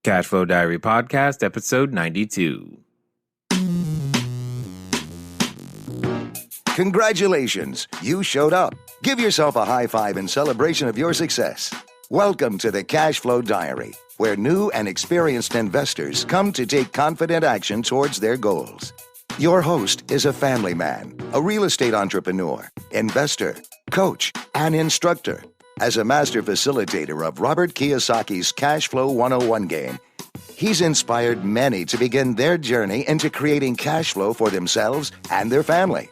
Cashflow Diary Podcast, episode 92. Congratulations, you showed up. Give yourself a high five in celebration of your success. Welcome to the Cashflow Diary, where new and experienced investors come to take confident action towards their goals. Your host is a family man, a real estate entrepreneur, investor, coach, and instructor. As a master facilitator of Robert Kiyosaki's Cashflow 101 game, he's inspired many to begin their journey into creating cash flow for themselves and their family.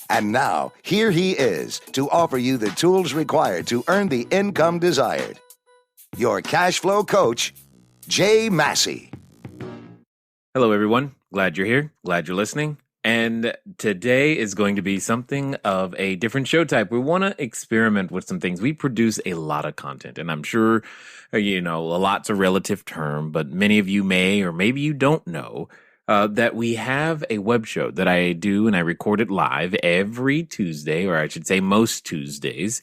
And now, here he is to offer you the tools required to earn the income desired. Your cash flow coach, Jay Massey. Hello, everyone. Glad you're here. Glad you're listening. And today is going to be something of a different show type. We want to experiment with some things. We produce a lot of content, and I'm sure, a lot's a relative term, but many of you may, or maybe you don't know, that we have a web show that I do, and I record it live every Tuesday, or I should say most Tuesdays,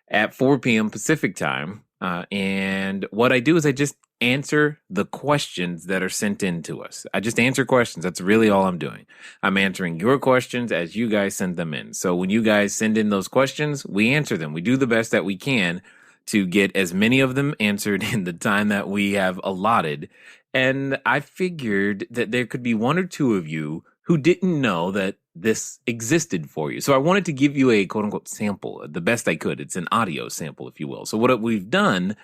at 4 p.m. Pacific time. And what I do is I just answer the questions that are sent in to us. I just answer questions. That's really all I'm doing. I'm answering your questions as you guys send them in. So when you guys send in those questions, we answer them. We do the best that we can to get as many of them answered in the time that we have allotted. And I figured that there could be one or two of you who didn't know that this existed for you. So I wanted to give you a quote-unquote sample, the best I could. It's an audio sample, if you will. So what we've done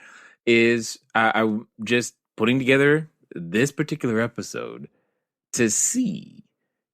is I'm just putting together this particular episode to see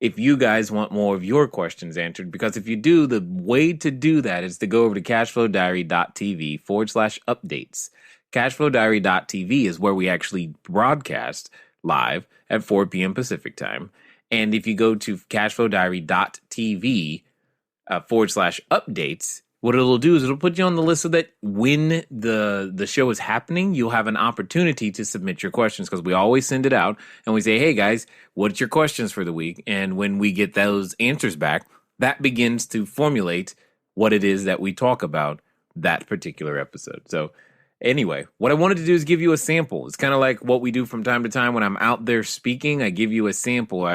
if you guys want more of your questions answered. Because if you do, the way to do that is to go over to cashflowdiary.tv/updates. Cashflowdiary.tv is where we actually broadcast live at 4 p.m. Pacific time. And if you go to cashflowdiary.tv/updates, what it'll do is it'll put you on the list so that when the show is happening, you'll have an opportunity to submit your questions, because we always send it out and we say, hey guys, what's your questions for the week? And when we get those answers back, that begins to formulate what it is that we talk about that particular episode. So anyway, what I wanted to do is give you a sample. It's kind of like what we do from time to time when I'm out there speaking. I give you a sample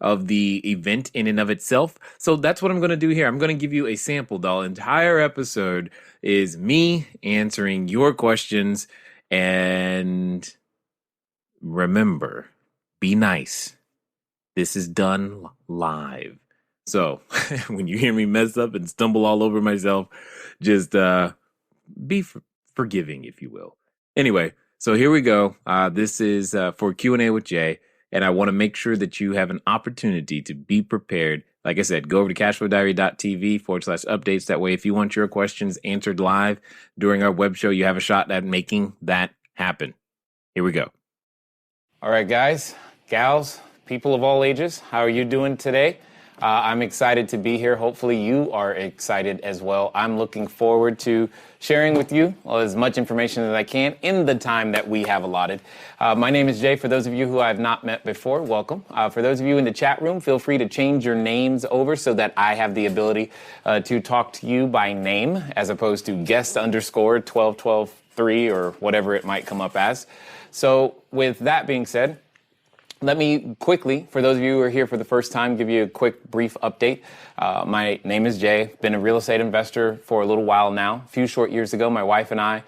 of the event in and of itself. So that's what I'm going to do here. I'm going to give you a sample. The entire episode is me answering your questions. And remember, be nice. This is done live. So when you hear me mess up and stumble all over myself, just be forgiving, if you will. Anyway, so here we go. This is for Q&A with Jay, and I want to make sure that you have an opportunity to be prepared. Like I said, go over to cashflowdiary.tv/updates. That way, if you want your questions answered live during our web show, you have a shot at making that happen. Here we go. All right, guys, gals, people of all ages, how are you doing today? I'm excited to be here. Hopefully you are excited as well. I'm looking forward to sharing with you as much information as I can in the time that we have allotted. My name is Jay. For those of you who I have not met before, welcome. For those of you in the chat room, feel free to change your names over so that I have the ability to talk to you by name as opposed to guest_12123 or whatever it might come up as. So with that being said, let me quickly, for those of you who are here for the first time, give you a quick, brief update. My name is Jay. Been a real estate investor for a little while now. A few short years ago, my wife and I,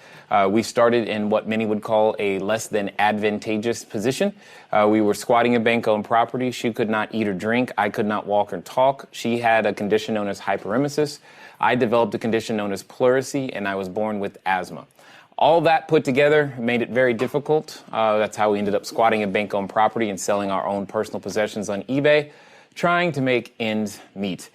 we started in what many would call a less than advantageous position. We were squatting a bank-owned property. She could not eat or drink. I could not walk or talk. She had a condition known as hyperemesis. I developed a condition known as pleurisy, and I was born with asthma. All that put together made it very difficult. That's how we ended up squatting a bank-owned property and selling our own personal possessions on eBay, trying to make ends meet.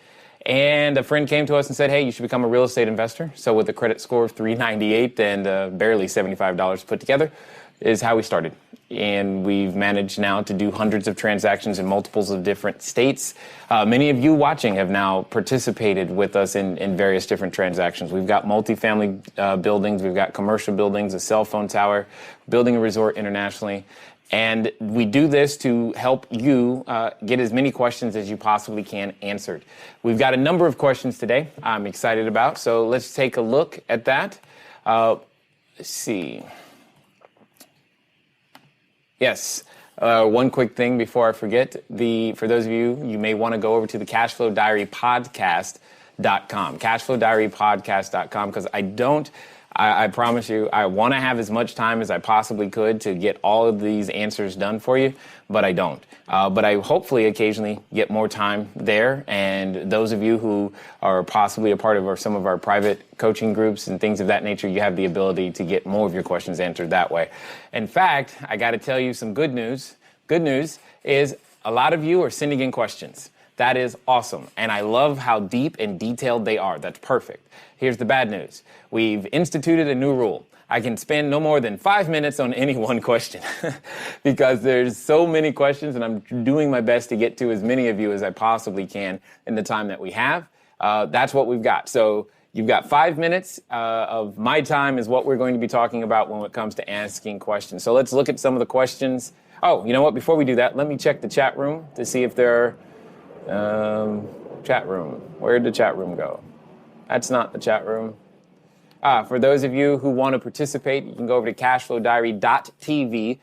And a friend came to us and said, hey, you should become a real estate investor. So with a credit score of 398 and barely $75 put together is how we started. And we've managed now to do hundreds of transactions in multiples of different states. Many of you watching have now participated with us in various different transactions. We've got multifamily buildings, we've got commercial buildings, a cell phone tower, building a resort internationally. And we do this to help you get as many questions as you possibly can answered. We've got a number of questions today I'm excited about, so let's take a look at that. Let's see. Yes. One quick thing before I forget. For those of you, you may want to go over to the cashflowdiarypodcast.com. Cashflowdiarypodcast.com, because I promise you, I want to have as much time as I possibly could to get all of these answers done for you, but I don't. But I hopefully occasionally get more time there. And those of you who are possibly a part of some of our private coaching groups and things of that nature, you have the ability to get more of your questions answered that way. In fact, I got to tell you some good news. Good news is a lot of you are sending in questions. That is awesome. And I love how deep and detailed they are. That's perfect. Here's the bad news. We've instituted a new rule. I can spend no more than 5 minutes on any one question because there's so many questions, and I'm doing my best to get to as many of you as I possibly can in the time that we have. That's what we've got. So you've got 5 minutes of my time is what we're going to be talking about when it comes to asking questions. So let's look at some of the questions. Oh, you know what? Before we do that, let me check the chat room to see if there are chat room. Where did the chat room go? That's not the chat room. For those of you who want to participate, you can go over to cashflowdiary.tv,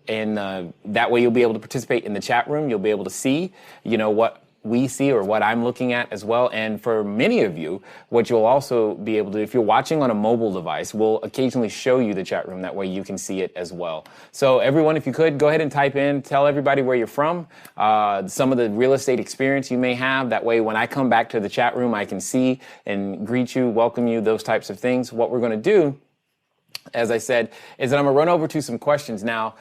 and that way you'll be able to participate in the chat room. You'll be able to see, what we see or what I'm looking at as well. And for many of you, what you'll also be able to, if you're watching on a mobile device, we'll occasionally show you the chat room. That way you can see it as well. So everyone, if you could, go ahead and type in, tell everybody where you're from, some of the real estate experience you may have. That way when I come back to the chat room, I can see and greet you, welcome you, those types of things. What we're going to do, as I said, is that I'm going to run over to some questions. Now,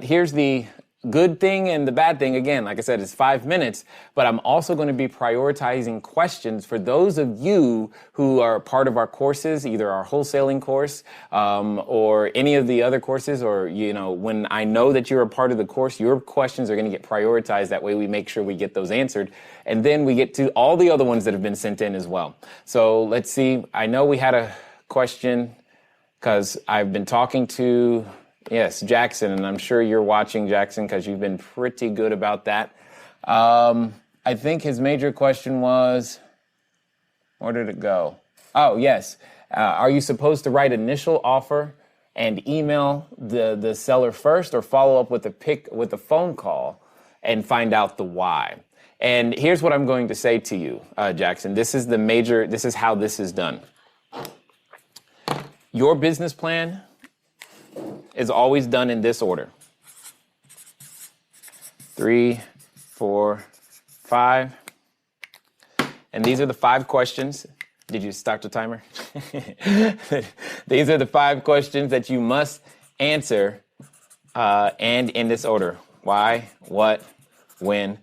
here's the good thing and the bad thing. Again, like I said, it's 5 minutes, but I'm also going to be prioritizing questions for those of you who are part of our courses, either our wholesaling course or any of the other courses, or, when I know that you're a part of the course, your questions are going to get prioritized. That way we make sure we get those answered. And then we get to all the other ones that have been sent in as well. So let's see. I know we had a question because I've been talking to yes, Jackson, and I'm sure you're watching, Jackson, because you've been pretty good about that. I think his major question was, where did it go? Oh, yes. Are you supposed to write initial offer and email the seller first, or follow up with a phone call and find out the why? And here's what I'm going to say to you, Jackson. This is how this is done. Your business plan is always done in this order. 3, 4, 5. And these are the 5 questions. Did you start the timer? These are the 5 questions that you must answer, and in this order. Why, what, when.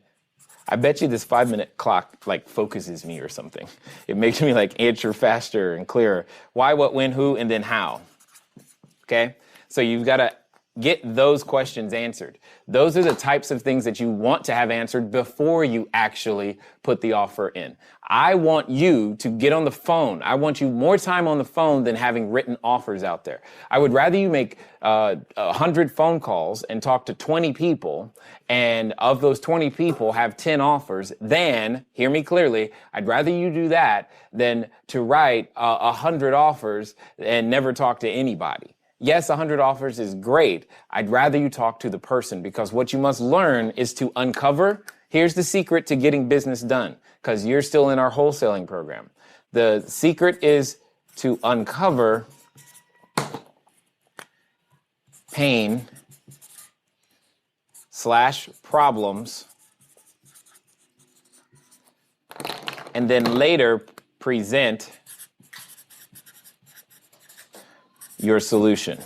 I bet you this 5-minute clock focuses me or something. It makes me answer faster and clearer. Why, what, when, who, and then how. Okay? So you've got to get those questions answered. Those are the types of things that you want to have answered before you actually put the offer in. I want you to get on the phone. I want you more time on the phone than having written offers out there. I would rather you make 100 phone calls and talk to 20 people, and of those 20 people have 10 offers than, hear me clearly, I'd rather you do that than to write 100 offers and never talk to anybody. Yes, 100 offers is great. I'd rather you talk to the person, because what you must learn is to uncover. Here's the secret to getting business done, because you're still in our wholesaling program. The secret is to uncover pain/problems, and then later present your solution.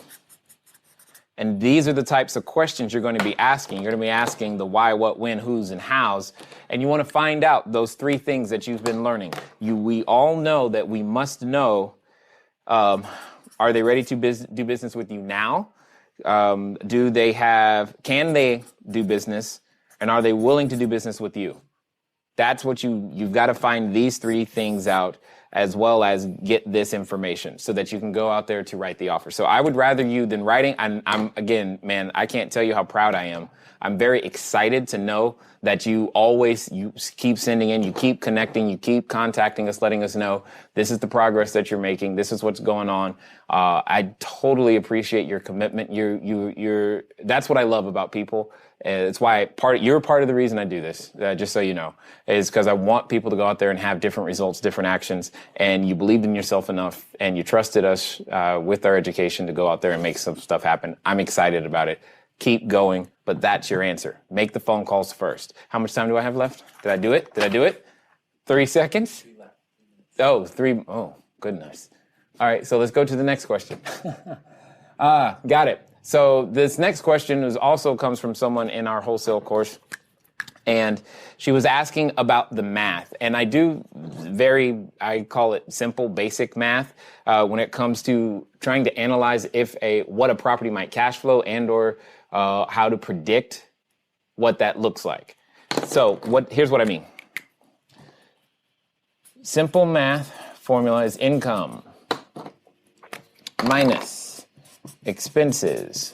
And these are the types of questions you're going to be asking. You're going to be asking the why, what, when, who's, and hows. And you want to find out those 3 things that you've been learning. We all know that we must know, are they ready to do business with you now? Can they do business? And are they willing to do business with you? That's what you've got to find these 3 things out as well as get this information so that you can go out there to write the offer. So I would rather you than writing. I'm again, man, I can't tell you how proud I am. I'm very excited to know that you keep sending in, you keep connecting, you keep contacting us, letting us know this is the progress that you're making. This is what's going on. I totally appreciate your commitment. That's what I love about people. It's why you're part of the reason I do this, just so you know, is because I want people to go out there and have different results, different actions, and you believed in yourself enough and you trusted us with our education to go out there and make some stuff happen. I'm excited about it. Keep going, but that's your answer. Make the phone calls first. How much time do I have left? Did I do it? 3 seconds? Oh, goodness. All right, so let's go to the next question. Got it. So this next question also comes from someone in our wholesale course, and she was asking about the math. And I call it simple, basic math when it comes to trying to analyze what a property might cash flow and or how to predict what that looks like. So here's what I mean. Simple math formula is income minus expenses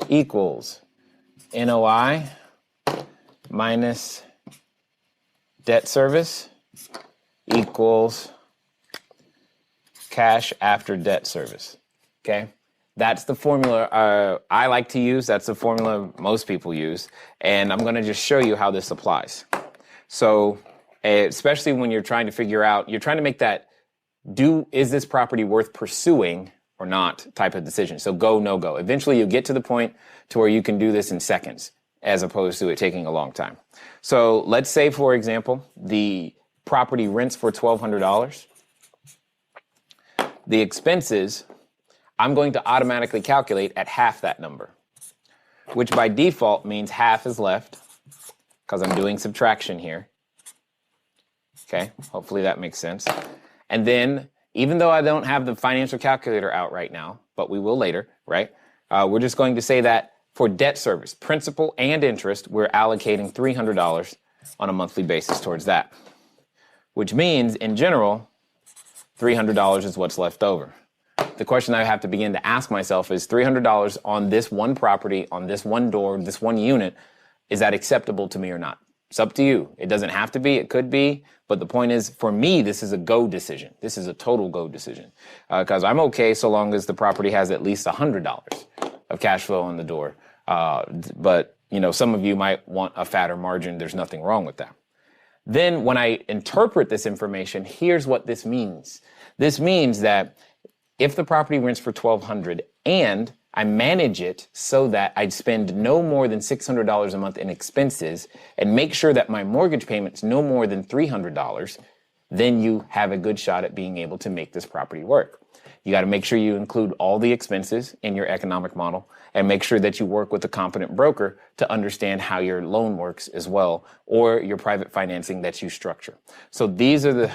equals NOI minus debt service equals cash after debt service. Okay? That's the formula I like to use. That's the formula most people use. And I'm going to just show you how this applies. So, especially when you're trying to make that is this property worth pursuing or not type of decision. So go, no go. Eventually you'll get to the point to where you can do this in seconds as opposed to it taking a long time. So let's say, for example, the property rents for $1,200. The expenses, I'm going to automatically calculate at half that number, which by default means half is left because I'm doing subtraction here. Okay, hopefully that makes sense. And then, even though I don't have the financial calculator out right now, but we will later, right? We're just going to say that for debt service, principal and interest, we're allocating $300 on a monthly basis towards that, which means, in general, $300 is what's left over. The question I have to begin to ask myself is $300 on this one property, on this one door, this one unit, is that acceptable to me or not? It's up to you. It doesn't have to be. It could be. But the point is, for me, this is a go decision. This is a total go decision. Because I'm okay so long as the property has at least $100 of cash flow on the door. But, some of you might want a fatter margin. There's nothing wrong with that. Then when I interpret this information, here's what this means. This means that if the property rents for $1,200 and I manage it so that I'd spend no more than $600 a month in expenses and make sure that my mortgage payment's no more than $300, then you have a good shot at being able to make this property work. You got to make sure you include all the expenses in your economic model and make sure that you work with a competent broker to understand how your loan works as well, or your private financing that you structure. So these are the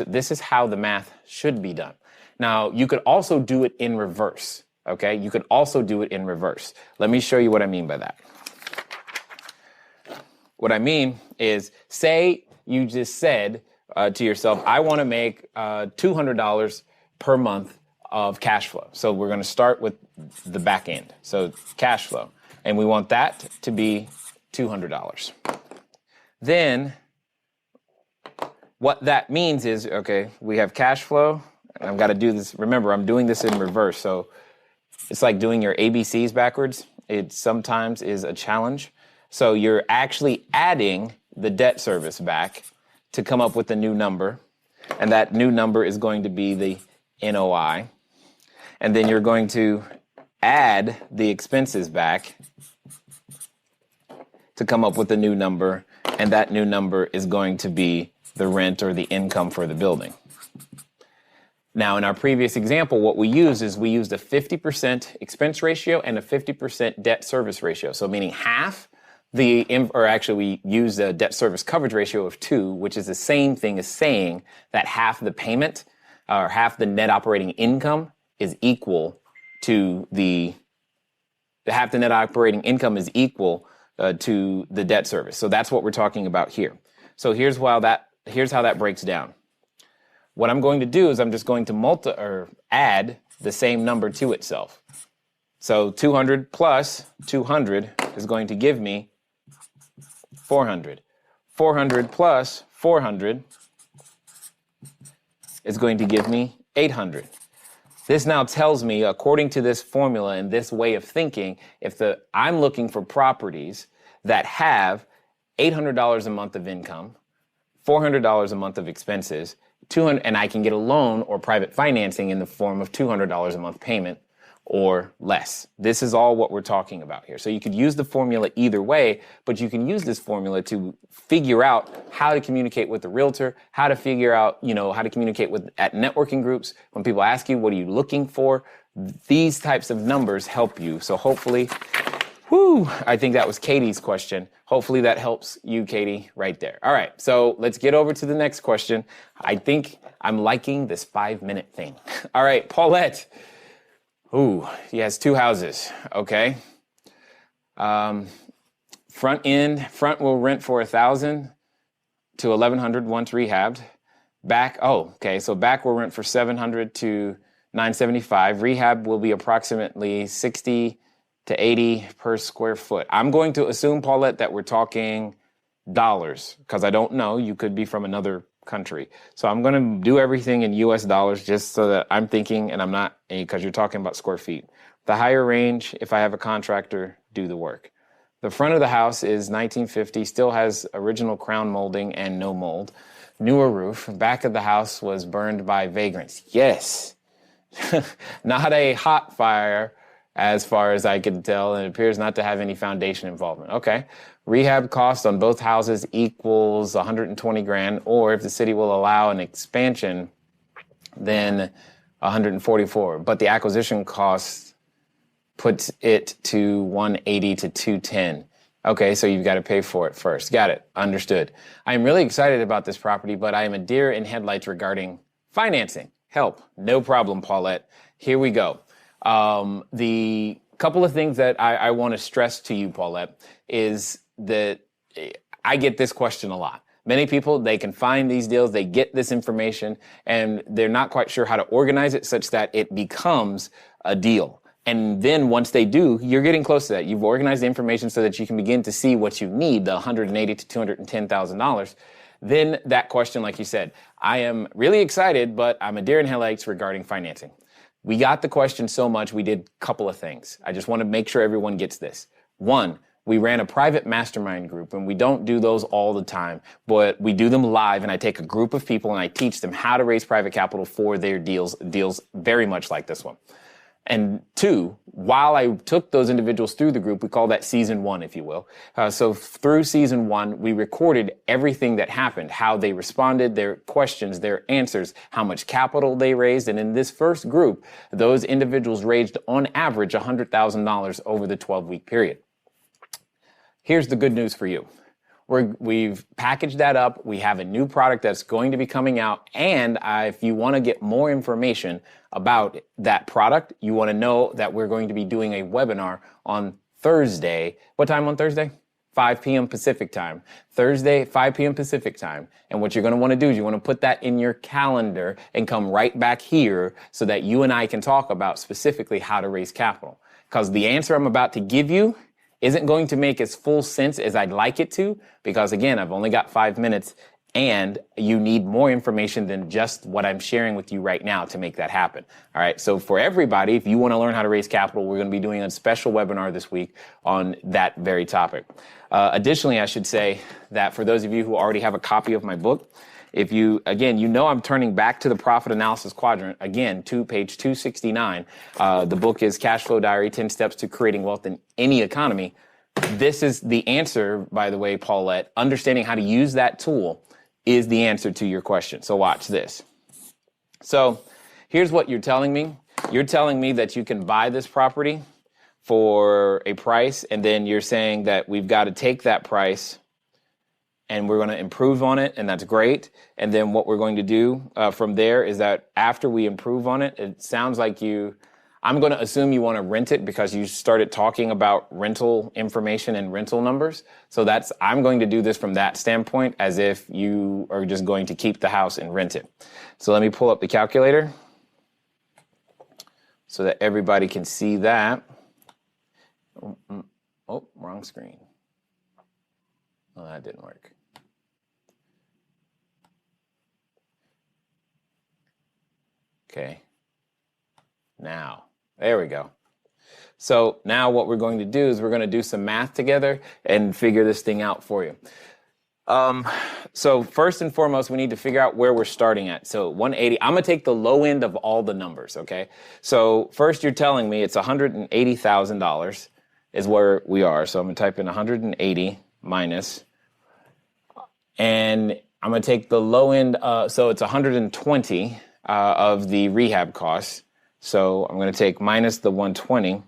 this is how the math should be done. Now, you could also do it in reverse, okay? You could also do it in reverse. Let me show you what I mean by that. What I mean is, say you just said to yourself, I want to make $200 per month of cash flow. So we're going to start with the back end. So cash flow. And we want that to be $200. Then what that means is, okay, we have cash flow. And I've got to do this. Remember, I'm doing this in reverse. So it's like doing your ABCs backwards. It sometimes is a challenge. So you're actually adding the debt service back to come up with a new number. And that new number is going to be the NOI. And then you're going to add the expenses back to come up with a new number. And that new number is going to be the rent or the income for the building. Now, in our previous example, what we used a 50% expense ratio and a 50% debt service ratio. So meaning half we use a debt service coverage ratio of 2, which is the same thing as saying that half the payment or half the net operating income is equal to half the net operating income is equal to the debt service. So that's what we're talking about here. So here's how that breaks down. What I'm going to do is I'm just going to add the same number to itself. So 200 plus 200 is going to give me 400. 400 plus 400 is going to give me 800. This now tells me, according to this formula and this way of thinking, I'm looking for properties that have $800 a month of income, $400 a month of expenses, and I can get a loan or private financing in the form of $200 a month payment or less. This is all what we're talking about here. So you could use the formula either way, but you can use this formula to figure out how to communicate with the realtor, how to figure out, how to communicate at networking groups. When people ask you, what are you looking for? These types of numbers help you. So hopefully, I think that was Katie's question. Hopefully that helps you, Katie, right there. All right, so let's get over to the next question. I think I'm liking this 5-minute thing. All right, Paulette. He has 2 houses. Okay. Front will rent for $1,000 to $1,100 once rehabbed. Back will rent for $700 to $975. Rehab will be approximately $60 to $80 per square foot. I'm going to assume, Paulette, that we're talking dollars because I don't know. You could be from another country. So I'm going to do everything in US dollars just so that I'm thinking, and I'm not, because you're talking about square feet. The higher range, if I have a contractor do the work. The front of the house is 1950, still has original crown molding and no mold. Newer roof. Back of the house was burned by vagrants. Yes. Not a hot fire as far as I could tell, and it appears not to have any foundation involvement. Okay. Rehab cost on both houses equals $120,000, or if the city will allow an expansion, then $144,000. But the acquisition cost puts it to $180,000 to $210,000. Okay, so you've got to pay for it first. Got it. Understood. I'm really excited about this property, but I am a deer in headlights regarding financing. Help. No problem, Paulette. Here we go. The couple of things that I want to stress to you, Paulette, is that I get this question a lot. Many people, they can find these deals, they get this information, and they're not quite sure how to organize it such that it becomes a deal. And then once they do, you're getting close to that. You've organized the information so that you can begin to see what you need, the $180,000 to $210,000. Then that question, like you said, I am really excited, but I'm a deer in headlights regarding financing. We got the question so much, we did a couple of things. I just want to make sure everyone gets this. One, we ran a private mastermind group, and we don't do those all the time, but we do them live, and I take a group of people and I teach them how to raise private capital for their deals very much like this one. And two, while I took those individuals through the group, we call that season 1, if you will. So through season 1, we recorded everything that happened, how they responded, their questions, their answers, how much capital they raised. And in this first group, those individuals raised on average $100,000 over the 12-week period. Here's the good news for you. We've packaged that up. We have a new product that's going to be coming out. And if you want to get more information about that product, you want to know that we're going to be doing a webinar on Thursday. What time on Thursday? 5 p.m. Pacific time. Thursday, 5 p.m. Pacific time. And what you're going to want to do is you want to put that in your calendar and come right back here so that you and I can talk about specifically how to raise capital. Because the answer I'm about to give you isn't going to make as full sense as I'd like it to, because again, I've only got 5 minutes and you need more information than just what I'm sharing with you right now to make that happen. All right. So for everybody, if you want to learn how to raise capital, we're going to be doing a special webinar this week on that very topic. Additionally, I should say that for those of you who already have a copy of my book, if you, again, you know I'm turning back to the profit analysis quadrant, again, to page 269. The book is Cash Flow Diary, 10 Steps to Creating Wealth in Any Economy. This is the answer, by the way, Paulette. Understanding how to use that tool is the answer to your question. So watch this. So here's what you're telling me. You're telling me that you can buy this property for a price, and then you're saying that we've got to take that price and we're going to improve on it, and that's great. And then what we're going to do from there is that after we improve on it, it sounds like I'm going to assume you want to rent it because you started talking about rental information and rental numbers. So I'm going to do this from that standpoint as if you are just going to keep the house and rent it. So let me pull up the calculator so that everybody can see that. Oh, wrong screen. Oh, that didn't work. Okay. Now, there we go. So now what we're going to do is we're going to do some math together and figure this thing out for you. So first and foremost, we need to figure out where we're starting at. So 180, I'm going to take the low end of all the numbers, okay? So first you're telling me it's $180,000 is where we are. So I'm going to type in 180 minus, and I'm going to take the low end, so it's 120 of the rehab costs. So I'm going to take minus the 120.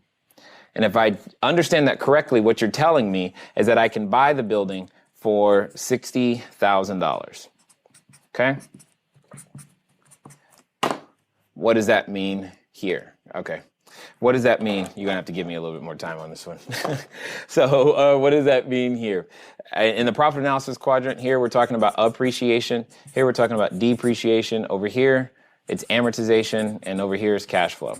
And if I understand that correctly, what you're telling me is that I can buy the building for $60,000. Okay? What does that mean here? Okay. What does that mean? You're going to have to give me a little bit more time on this one. So what does that mean here? In the profit analysis quadrant here, we're talking about appreciation. Here, we're talking about depreciation. Over here, it's amortization. And over here is cash flow.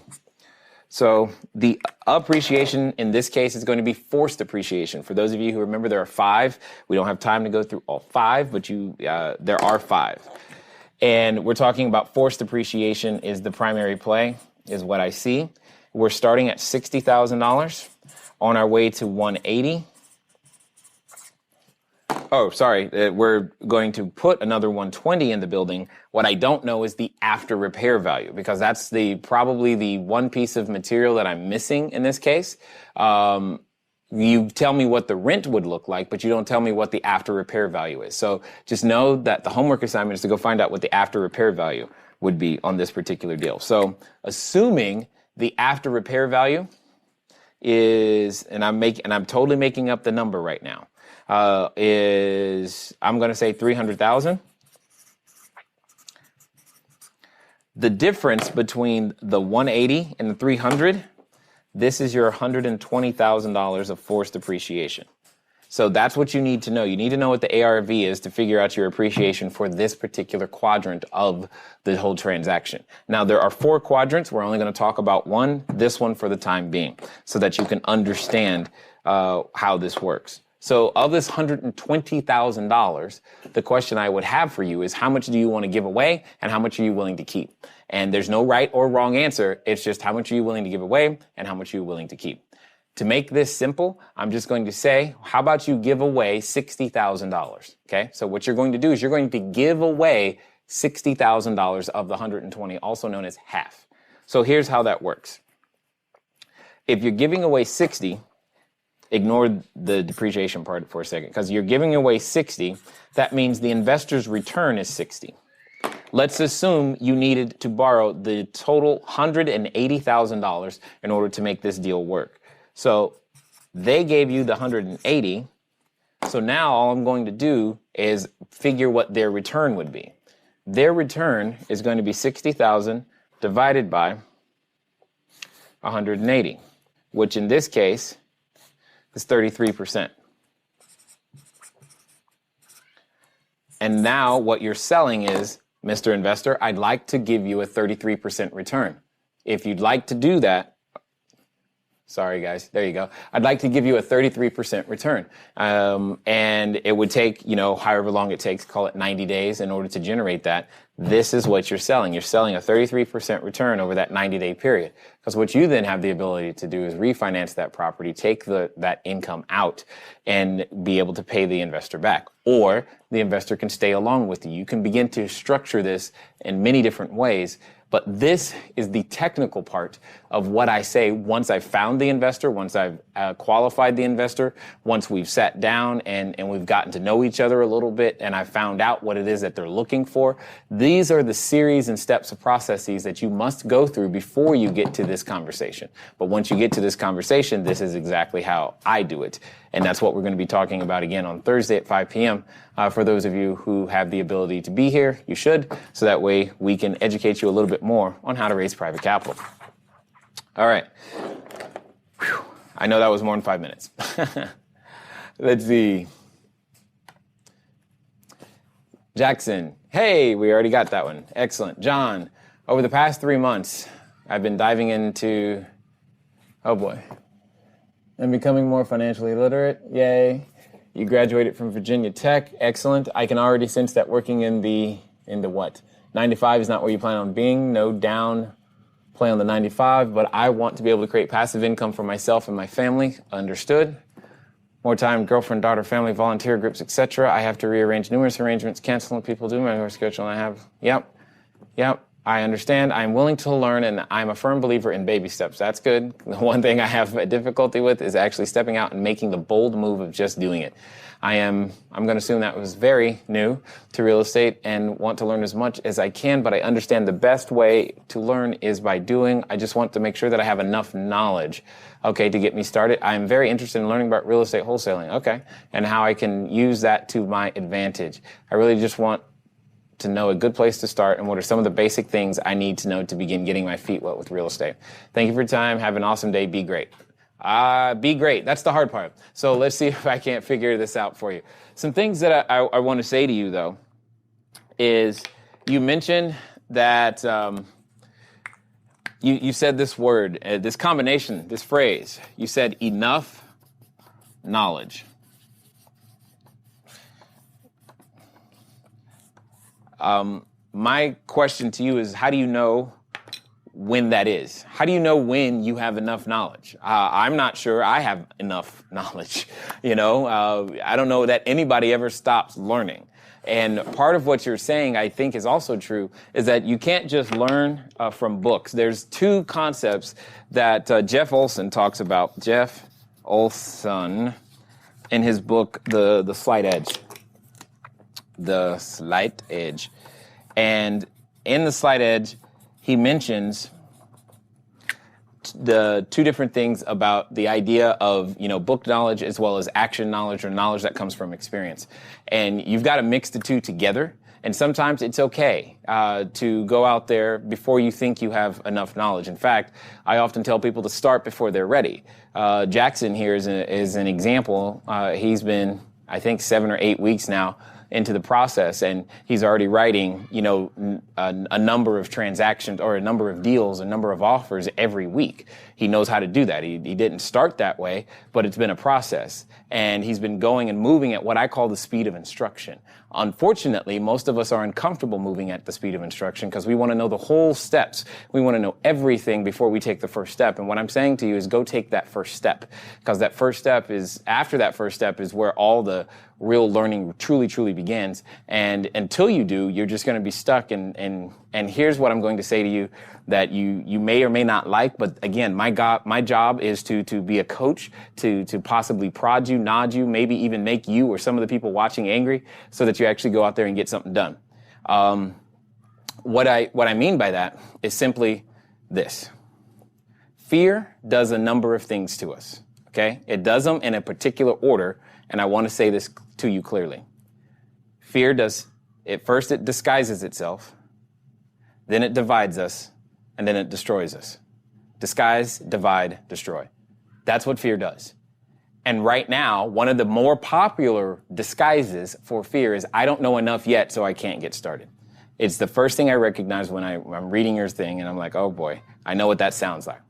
So the appreciation in this case is going to be forced appreciation. For those of you who remember, there are 5. We don't have time to go through all 5, but there are 5. And we're talking about forced appreciation is the primary play, is what I see. We're starting at $60,000 on our way to 180. Oh, sorry. We're going to put another 120 in the building. What I don't know is the after repair value, because that's probably the one piece of material that I'm missing in this case. You tell me what the rent would look like, but you don't tell me what the after repair value is. So just know that the homework assignment is to go find out what the after repair value would be on this particular deal. So assuming the after repair value is, and I'm totally making up the number right now, I'm going to say 300,000. The difference between the 180 and the 300, this is your $120,000 of forced appreciation. So that's what you need to know. You need to know what the ARV is to figure out your appreciation for this particular quadrant of the whole transaction. Now, there are 4 quadrants. We're only going to talk about this one for the time being, so that you can understand how this works. So of this $120,000, the question I would have for you is how much do you want to give away and how much are you willing to keep? And there's no right or wrong answer. It's just how much are you willing to give away and how much are you willing to keep? To make this simple, I'm just going to say, how about you give away $60,000? Okay, so what you're going to do is you're going to give away $60,000 of the 120, also known as half. So here's how that works. If you're giving away 60, ignore the depreciation part for a second, because you're giving away 60, that means the investor's return is 60. Let's assume you needed to borrow the total $180,000 in order to make this deal work. So they gave you the 180. So now all I'm going to do is figure what their return would be. Their return is going to be 60,000 divided by 180, which in this case is 33%. And now what you're selling is, Mr. Investor, I'd like to give you a 33% return. If you'd like to do that, sorry, guys. There you go. I'd like to give you a 33% return. And it would take, however long it takes, call it 90 days in order to generate that. This is what you're selling. You're selling a 33% return over that 90-day period. Because what you then have the ability to do is refinance that property, take that income out, and be able to pay the investor back. Or the investor can stay along with you. You can begin to structure this in many different ways. But this is the technical part of what I say once I've found the investor, once I've qualified the investor, once we've sat down and we've gotten to know each other a little bit and I've found out what it is that they're looking for. These are the series and steps of processes that you must go through before you get to this conversation. But once you get to this conversation, this is exactly how I do it. And that's what we're going to be talking about again on Thursday at 5 p.m. For those of you who have the ability to be here, you should. So that way we can educate you a little bit more on how to raise private capital. All right. Whew. I know that was more than 5 minutes. Let's see. Jackson. Hey, we already got that one. Excellent. John, over the past 3 months, I've been diving into, oh boy, and becoming more financially literate. Yay. You graduated from Virginia Tech. Excellent. I can already sense that working in the what? 9 to 5 is not where you plan on being. No down play on the 9 to 5, but I want to be able to create passive income for myself and my family. Understood. More time, girlfriend, daughter, family, volunteer groups, etc. I have to rearrange numerous arrangements, canceling people, do my schedule, and I have, yep, I understand. I'm willing to learn, and I'm a firm believer in baby steps. That's good. The one thing I have a difficulty with is actually stepping out and making the bold move of just doing it. I'm going to assume that was very new to real estate and want to learn as much as I can, but I understand the best way to learn is by doing. I just want to make sure that I have enough knowledge, okay, to get me started. I'm very interested in learning about real estate wholesaling, okay, and how I can use that to my advantage. I really just want to know a good place to start and what are some of the basic things I need to know to begin getting my feet wet with real estate. Thank you for your time. Have an awesome day. Be great. Be great. That's the hard part. So let's see if I can't figure this out for you. Some things that I want to say to you, though, is you mentioned that you said this word, this combination, this phrase. You said enough knowledge. My question to you is, how do you know when that is? How do you know when you have enough knowledge? I'm not sure I have enough knowledge. I don't know that anybody ever stops learning. And part of what you're saying, I think, is also true, is that you can't just learn from books. There's two concepts that Jeff Olson talks about. Jeff Olson, in his book, The Slight Edge. The Slight Edge. And in The Slight Edge, he mentions the two different things about the idea of, book knowledge as well as action knowledge or knowledge that comes from experience. And you've got to mix the two together. And sometimes it's okay to go out there before you think you have enough knowledge. In fact, I often tell people to start before they're ready. Jackson here is an example. He's been, I think, 7 or 8 weeks now into the process, and he's already writing, a number of transactions or a number of deals, a number of offers every week. He knows how to do that. He didn't start that way, but it's been a process, and he's been going and moving at what I call the speed of instruction. Unfortunately, most of us are uncomfortable moving at the speed of instruction because we want to know the whole steps. We want to know everything before we take the first step. And what I'm saying to you is go take that first step, because that first step is, after that first step is where all the real learning truly, truly begins. And until you do, you're just going to be stuck. And here's what I'm going to say to you that you may or may not like. But again, my job is to be a coach, to possibly prod you, nod you, maybe even make you or some of the people watching angry so that you actually go out there and get something done. What I mean by that is simply this. Fear does a number of things to us, okay? It does them in a particular order, and I want to say this to you clearly. Fear does, at first it disguises itself, then it divides us, and then it destroys us. Disguise, divide, destroy. That's what fear does. And right now, one of the more popular disguises for fear is, I don't know enough yet, so I can't get started. It's the first thing I recognize when I'm reading your thing, and I'm like, oh boy, I know what that sounds like.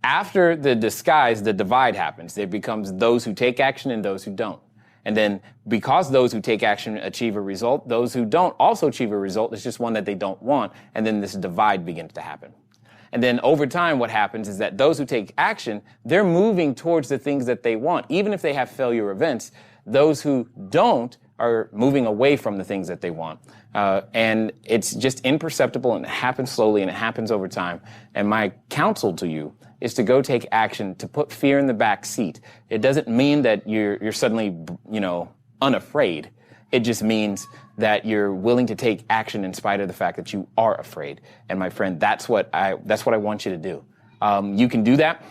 After the disguise, the divide happens. There becomes those who take action and those who don't. And then because those who take action achieve a result, those who don't also achieve a result. It's just one that they don't want. And then this divide begins to happen. And then over time, what happens is that those who take action, they're moving towards the things that they want. Even if they have failure events, those who don't are moving away from the things that they want. And it's just imperceptible, and it happens slowly, and it happens over time. And my counsel to you is to go take action, to put fear in the back seat. It doesn't mean that you're suddenly, unafraid. It just means that you're willing to take action in spite of the fact that you are afraid. And my friend, that's what I want you to do. You can do that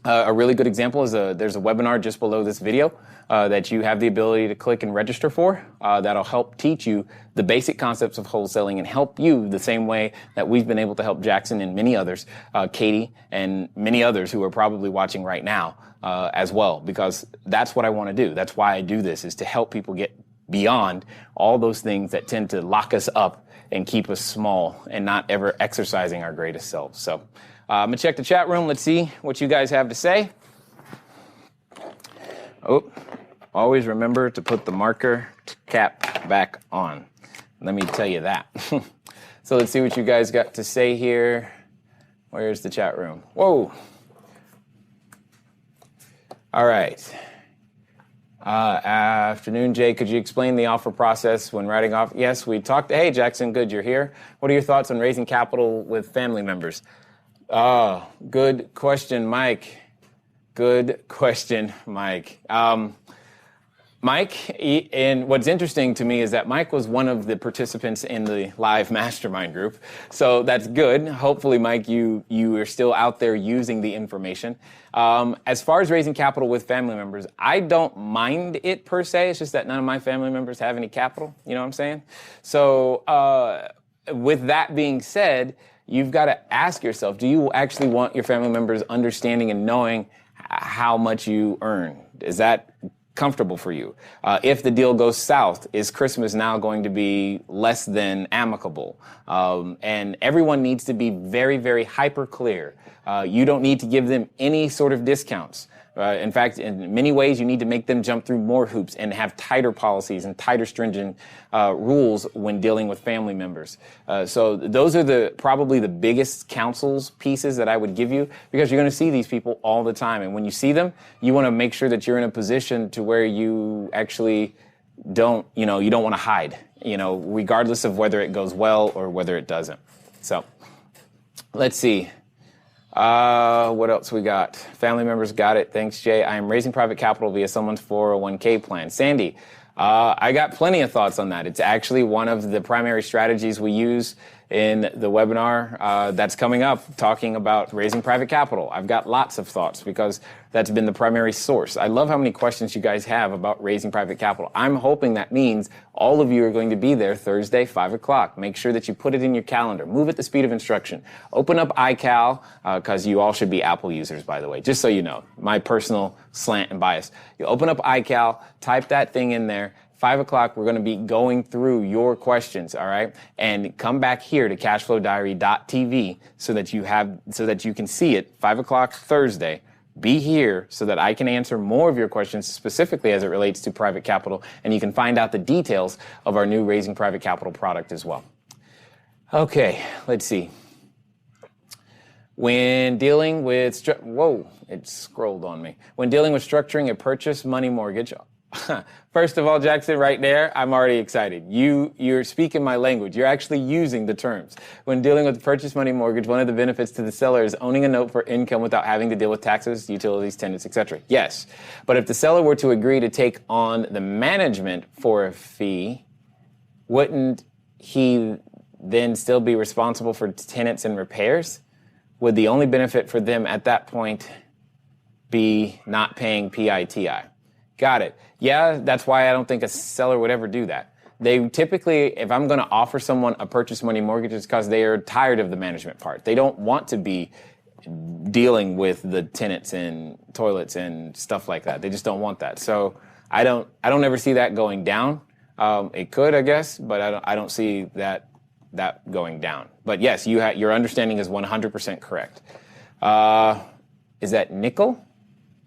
A really good example is there's a webinar just below this video that you have the ability to click and register for. That'll help teach you the basic concepts of wholesaling and help you the same way that we've been able to help Jackson and many others, Katie and many others who are probably watching right now as well, because that's what I want to do. That's why I do this, is to help people get beyond all those things that tend to lock us up and keep us small and not ever exercising our greatest selves. So I'm going to check the chat room. Let's see what you guys have to say. Oh, always remember to put the marker cap back on. Let me tell you that. So let's see what you guys got to say here. Where's the chat room? Whoa. All right. Afternoon, Jay. Could you explain the offer process when writing off? Yes, we talked. Hey, Jackson, good, you're here. What are your thoughts on raising capital with family members? Good question, Mike. Good question, Mike. Mike, and what's interesting to me is that Mike was one of the participants in the live mastermind group. So that's good. Hopefully, Mike, you are still out there using the information. As far as raising capital with family members, I don't mind it per se. It's just that none of my family members have any capital. You know what I'm saying? So with that being said, you've got to ask yourself, do you actually want your family members understanding and knowing how much you earn? Is that comfortable for you? If the deal goes south, is Christmas now going to be less than amicable? And everyone needs to be very, very hyper clear. You don't need to give them any sort of discounts. In fact, in many ways, you need to make them jump through more hoops and have tighter policies and tighter stringent rules when dealing with family members. So those are probably the biggest counsels pieces that I would give you, because you're going to see these people all the time. And when you see them, you want to make sure that you're in a position to where you actually don't want to hide, regardless of whether it goes well or whether it doesn't. So let's see. What else we got? Family members got it. Thanks, Jay. I am raising private capital via someone's 401k plan. Sandy, I got plenty of thoughts on that. It's actually one of the primary strategies we use in the webinar that's coming up, talking about raising private capital. I've got lots of thoughts because that's been the primary source. I love how many questions you guys have about raising private capital. I'm hoping that means all of you are going to be there Thursday, 5 o'clock. Make sure that you put it in your calendar. Move at the speed of instruction. Open up iCal, because you all should be Apple users, by the way, just so you know, my personal slant and bias. You open up iCal, type that thing in there. 5 o'clock, we're going to be going through your questions, all right? And come back here to cashflowdiary.tv so that you can see it 5 o'clock Thursday. Be here so that I can answer more of your questions, specifically as it relates to private capital, and you can find out the details of our new Raising Private Capital product as well. Okay, let's see. When dealing with, it scrolled on me. When dealing with structuring a purchase money mortgage, first of all, Jackson, right there, I'm already excited. You're speaking my language. You're actually using the terms. When dealing with the purchase money mortgage, one of the benefits to the seller is owning a note for income without having to deal with taxes, utilities, tenants, etc. Yes. But if the seller were to agree to take on the management for a fee, wouldn't he then still be responsible for tenants and repairs? Would the only benefit for them at that point be not paying PITI? Got it. Yeah, that's why I don't think a seller would ever do that. They typically, if I'm going to offer someone a purchase money mortgage, it's because they are tired of the management part. They don't want to be dealing with the tenants and toilets and stuff like that. They just don't want that. So I don't ever see that going down. It could, I guess, but I don't see that going down. But yes, your understanding is 100% correct. Is that Nickel?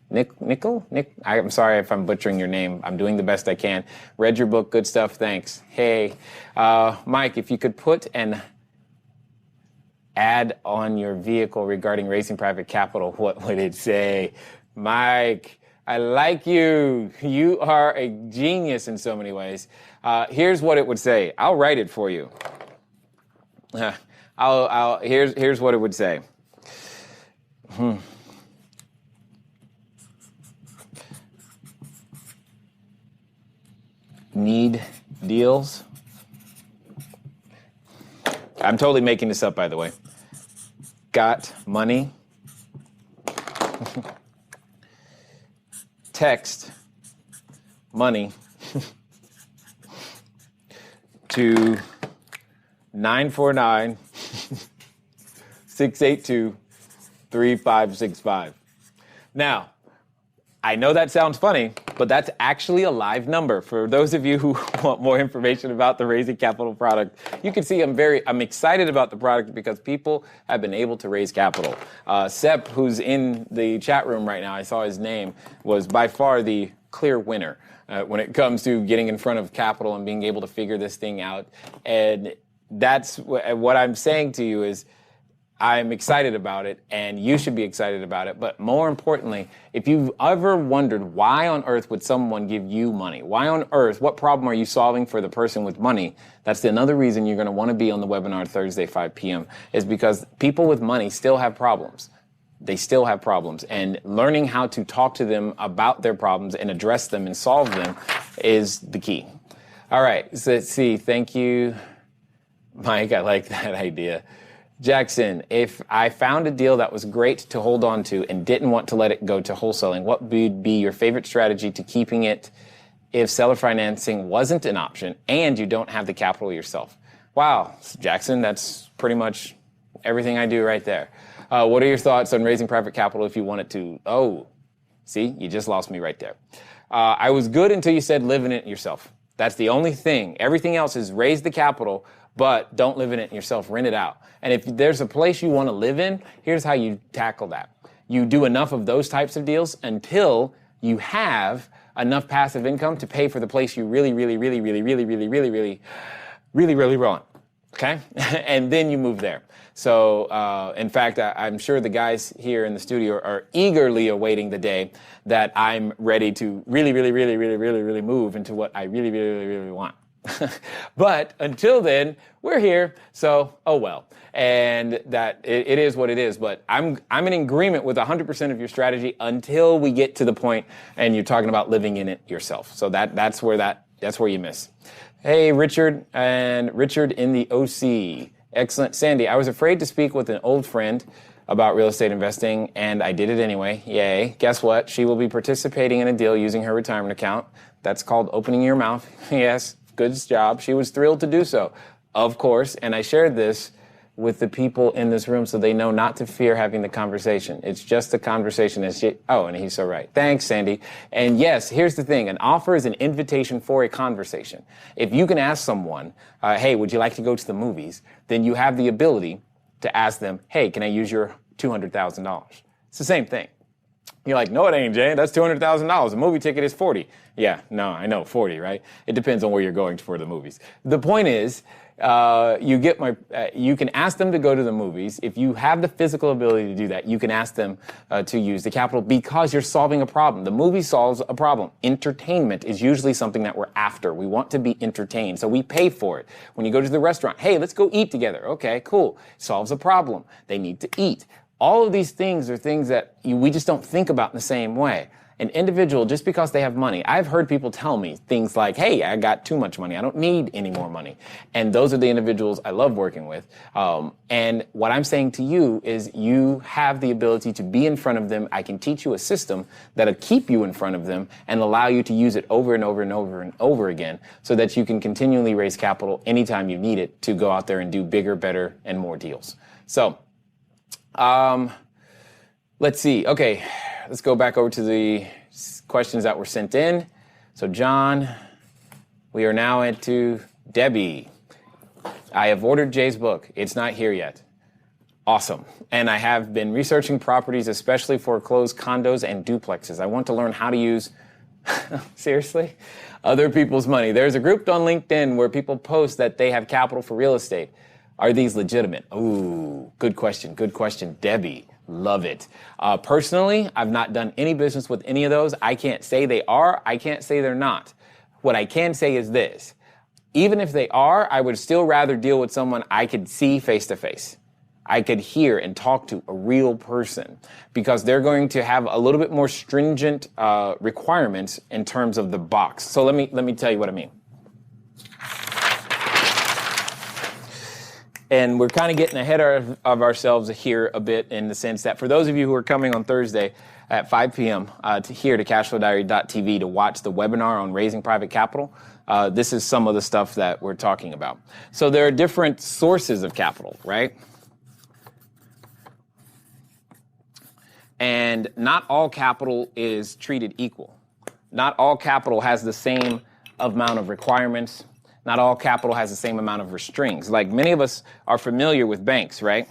Nick, I'm sorry if I'm butchering your name. I'm doing the best I can. Read your book. Good stuff. Thanks. Hey, Mike, if you could put an ad on your vehicle regarding raising private capital, what would it say? Mike, I like you. You are a genius in so many ways. Here's what it would say. I'll write it for you. Here's what it would say. Need deals? I'm totally making this up, by the way. Got money? text money to 949 682 3565. Now, I know that sounds funny, but that's actually a live number. For those of you who want more information about the Raising Capital product, you can see I'm excited about the product because people have been able to raise capital. Sep, who's in the chat room right now, I saw his name, was by far the clear winner when it comes to getting in front of capital and being able to figure this thing out. And that's what I'm saying to you is, I'm excited about it, and you should be excited about it. But more importantly, if you've ever wondered why on earth would someone give you money? Why on earth? What problem are you solving for the person with money? That's another reason you're going to want to be on the webinar Thursday, 5 p.m. is because people with money still have problems. They still have problems. And learning how to talk to them about their problems and address them and solve them is the key. All right, so let's see. Thank you, Mike. I like that idea. Jackson, if I found a deal that was great to hold on to and didn't want to let it go to wholesaling, what would be your favorite strategy to keeping it if seller financing wasn't an option and you don't have the capital yourself? Wow, Jackson, that's pretty much everything I do right there. What are your thoughts on raising private capital if you wanted to? Oh, see, you just lost me right there. I was good until you said live in it yourself. That's the only thing. Everything else is raise the capital, but don't live in it yourself, rent it out. And if there's a place you want to live in, here's how you tackle that. You do enough of those types of deals until you have enough passive income to pay for the place you really want. Okay? And then you move there. So, in fact, I'm sure the guys here in the studio are eagerly awaiting the day that I'm ready to really move into what I really want. But until then, we're here, so oh well. And that it is what it is. But I'm in agreement with 100% of your strategy until we get to the point and you're talking about living in it yourself. So that's where you miss. Hey, Richard in the OC. Excellent. Sandy, I was afraid to speak with an old friend about real estate investing, and I did it anyway. Yay. Guess what? She will be participating in a deal using her retirement account. That's called opening your mouth. Yes. Good job. She was thrilled to do so, of course. And I shared this with the people in this room so they know not to fear having the conversation. It's just a conversation. And he's so right. Thanks, Sandy. And yes, here's the thing. An offer is an invitation for a conversation. If you can ask someone, hey, would you like to go to the movies? Then you have the ability to ask them, hey, can I use your $200,000? It's the same thing. You're like, no, it ain't, Jay. That's $200,000. A movie ticket is 40. Yeah, no, I know, 40, right? It depends on where you're going for the movies. The point is, you can ask them to go to the movies. If you have the physical ability to do that, you can ask them to use the capital because you're solving a problem. The movie solves a problem. Entertainment is usually something that we're after. We want to be entertained, so we pay for it. When you go to the restaurant, hey, let's go eat together. Okay, cool. Solves a problem. They need to eat. All of these things are things that we just don't think about in the same way. An individual, just because they have money, I've heard people tell me things like, hey, I got too much money. I don't need any more money. And those are the individuals I love working with. And what I'm saying to you is you have the ability to be in front of them. I can teach you a system that'll keep you in front of them and allow you to use it over and over and over and over again so that you can continually raise capital anytime you need it to go out there and do bigger, better, and more deals. So, let's see. Okay, let's go back over to the questions that were sent in. So, John, we are now into Debbie. I have ordered Jay's book. It's not here yet. Awesome. And I have been researching properties, especially foreclosed condos and duplexes. I want to learn how to use, seriously, other people's money. There's a group on LinkedIn where people post that they have capital for real estate. Are these legitimate? Ooh, good question. Good question, Debbie. Love it. Personally, I've not done any business with any of those. I can't say they are. I can't say they're not. What I can say is this. Even if they are, I would still rather deal with someone I could see face to face. I could hear and talk to a real person because they're going to have a little bit more stringent requirements in terms of the box. So let me tell you what I mean. And we're kind of getting ahead of ourselves here a bit in the sense that for those of you who are coming on Thursday, at 5 p.m. Here to cashflowdiary.tv to watch the webinar on raising private capital. This is some of the stuff that we're talking about. So there are different sources of capital, right? And not all capital is treated equal. Not all capital has the same amount of requirements. Not all capital has the same amount of restraints. Like many of us are familiar with banks, right?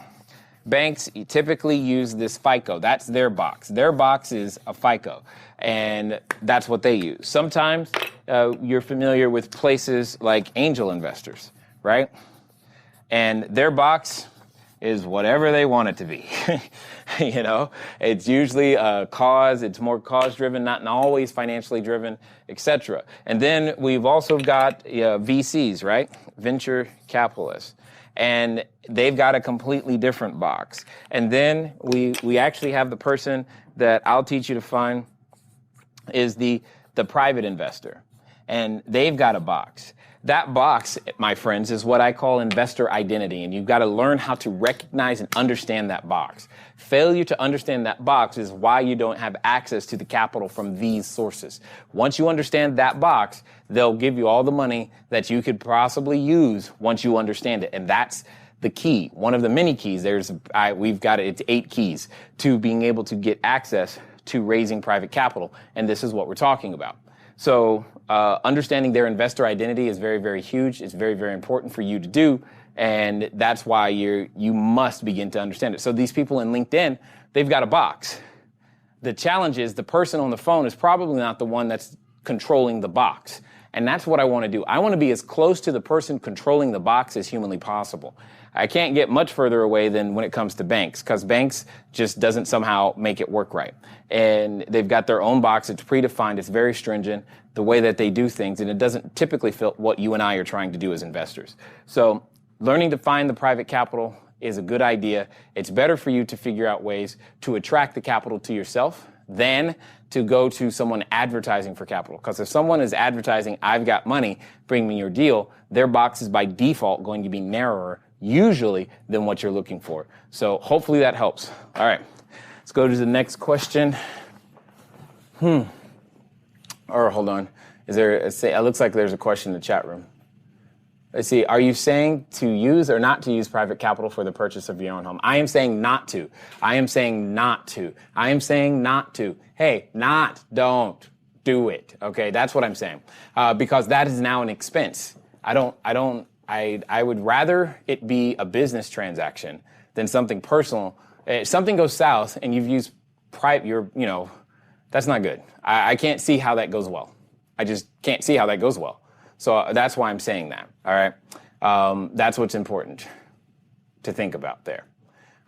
Banks typically use this FICO. That's their box. Their box is a FICO, and that's what they use. Sometimes you're familiar with places like angel investors, right? And their box is whatever they want it to be. You know, it's usually a cause, it's more cause-driven, not always financially driven, etc. And then we've also got VCs, right? Venture capitalists. And they've got a completely different box. And then we actually have the person that I'll teach you to find is the private investor. And they've got a box. That box, my friends, is what I call investor identity, and you've got to learn how to recognize and understand that box. Failure to understand that box is why you don't have access to the capital from these sources. Once you understand that box, they'll give you all the money that you could possibly use once you understand it, and that's the key. One of the many keys. We've got it. It's 8 keys to being able to get access to raising private capital, and this is what we're talking about. So understanding their investor identity is very, very huge. It's very, very important for you to do. And that's why you must begin to understand it. So these people in LinkedIn, they've got a box. The challenge is the person on the phone is probably not the one that's controlling the box. And that's what I want to do. I want to be as close to the person controlling the box as humanly possible. I can't get much further away than when it comes to banks, because banks just doesn't somehow make it work right. And they've got their own box. It's predefined. It's very stringent, the way that they do things, and it doesn't typically fit what you and I are trying to do as investors. So learning to find the private capital is a good idea. It's better for you to figure out ways to attract the capital to yourself than to go to someone advertising for capital. Because if someone is advertising, I've got money, bring me your deal, their box is by default going to be narrower, usually, than what you're looking for. So hopefully that helps. All right, let's go to the next question. Or hold on. It looks like there's a question in the chat room. Let's see. Are you saying to use or not to use private capital for the purchase of your own home? I am saying not to. I am saying not to. I am saying not to. Hey, don't do it. Okay, that's what I'm saying. Because that is now an expense. I would rather it be a business transaction than something personal. If something goes south and you've used that's not good. I can't see how that goes well. I just can't see how that goes well. So that's why I'm saying that, all right? That's what's important to think about there.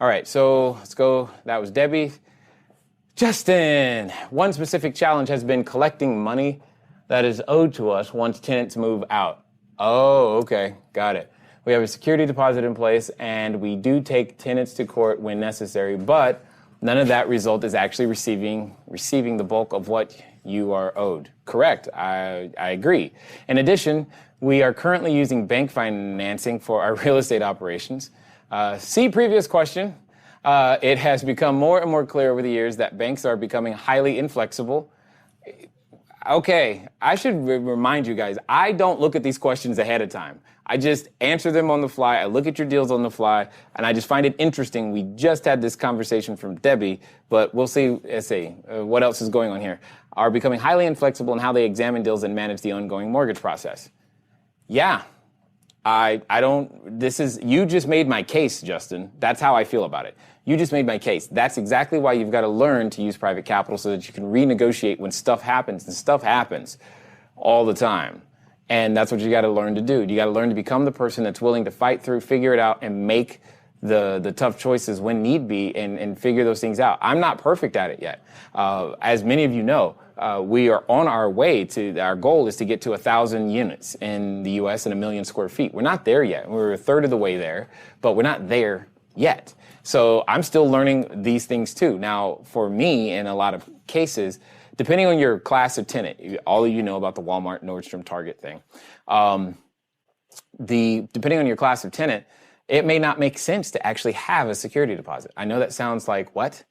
All right, so let's go. That was Debbie. Justin, one specific challenge has been collecting money that is owed to us once tenants move out. Oh, okay, got it. We have a security deposit in place, and we do take tenants to court when necessary, but none of that result is actually receiving the bulk of what you are owed. Correct, I agree. In addition, we are currently using bank financing for our real estate operations. See previous question. It has become more and more clear over the years that banks are becoming highly inflexible. Okay, I should remind you guys, I don't look at these questions ahead of time. I just answer them on the fly. I look at your deals on the fly, and I just find it interesting. We just had this conversation from Debbie, but we'll see. Let's see what else is going on here. Are becoming highly inflexible in how they examine deals and manage the ongoing mortgage process. Yeah, I don't. You just made my case, Justin. That's how I feel about it. You just made my case. That's exactly why you've got to learn to use private capital so that you can renegotiate when stuff happens. And stuff happens all the time. And that's what you got to learn to do. You got to learn to become the person that's willing to fight through, figure it out, and make the tough choices when need be and figure those things out. I'm not perfect at it yet. As many of you know, we are on our way to, our goal is to get to 1,000 units in the U.S. and 1 million square feet. We're not there yet. We're a third of the way there, but we're not there yet. So I'm still learning these things too. Now, for me, in a lot of cases, depending on your class of tenant, all of you know about the Walmart, Nordstrom, Target thing. Depending on your class of tenant, it may not make sense to actually have a security deposit. I know that sounds like, what?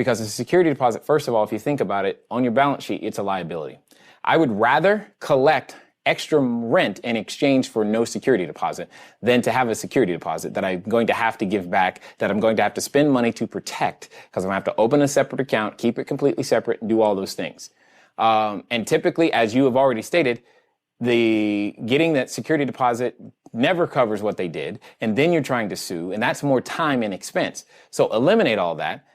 Because a security deposit, first of all, if you think about it, on your balance sheet, it's a liability. I would rather collect extra rent in exchange for no security deposit than to have a security deposit that I'm going to have to give back, that I'm going to have to spend money to protect, because I'm going to have to open a separate account, keep it completely separate, and do all those things. And typically, as you have already stated, getting that security deposit never covers what they did, and then you're trying to sue, and that's more time and expense. So eliminate all that.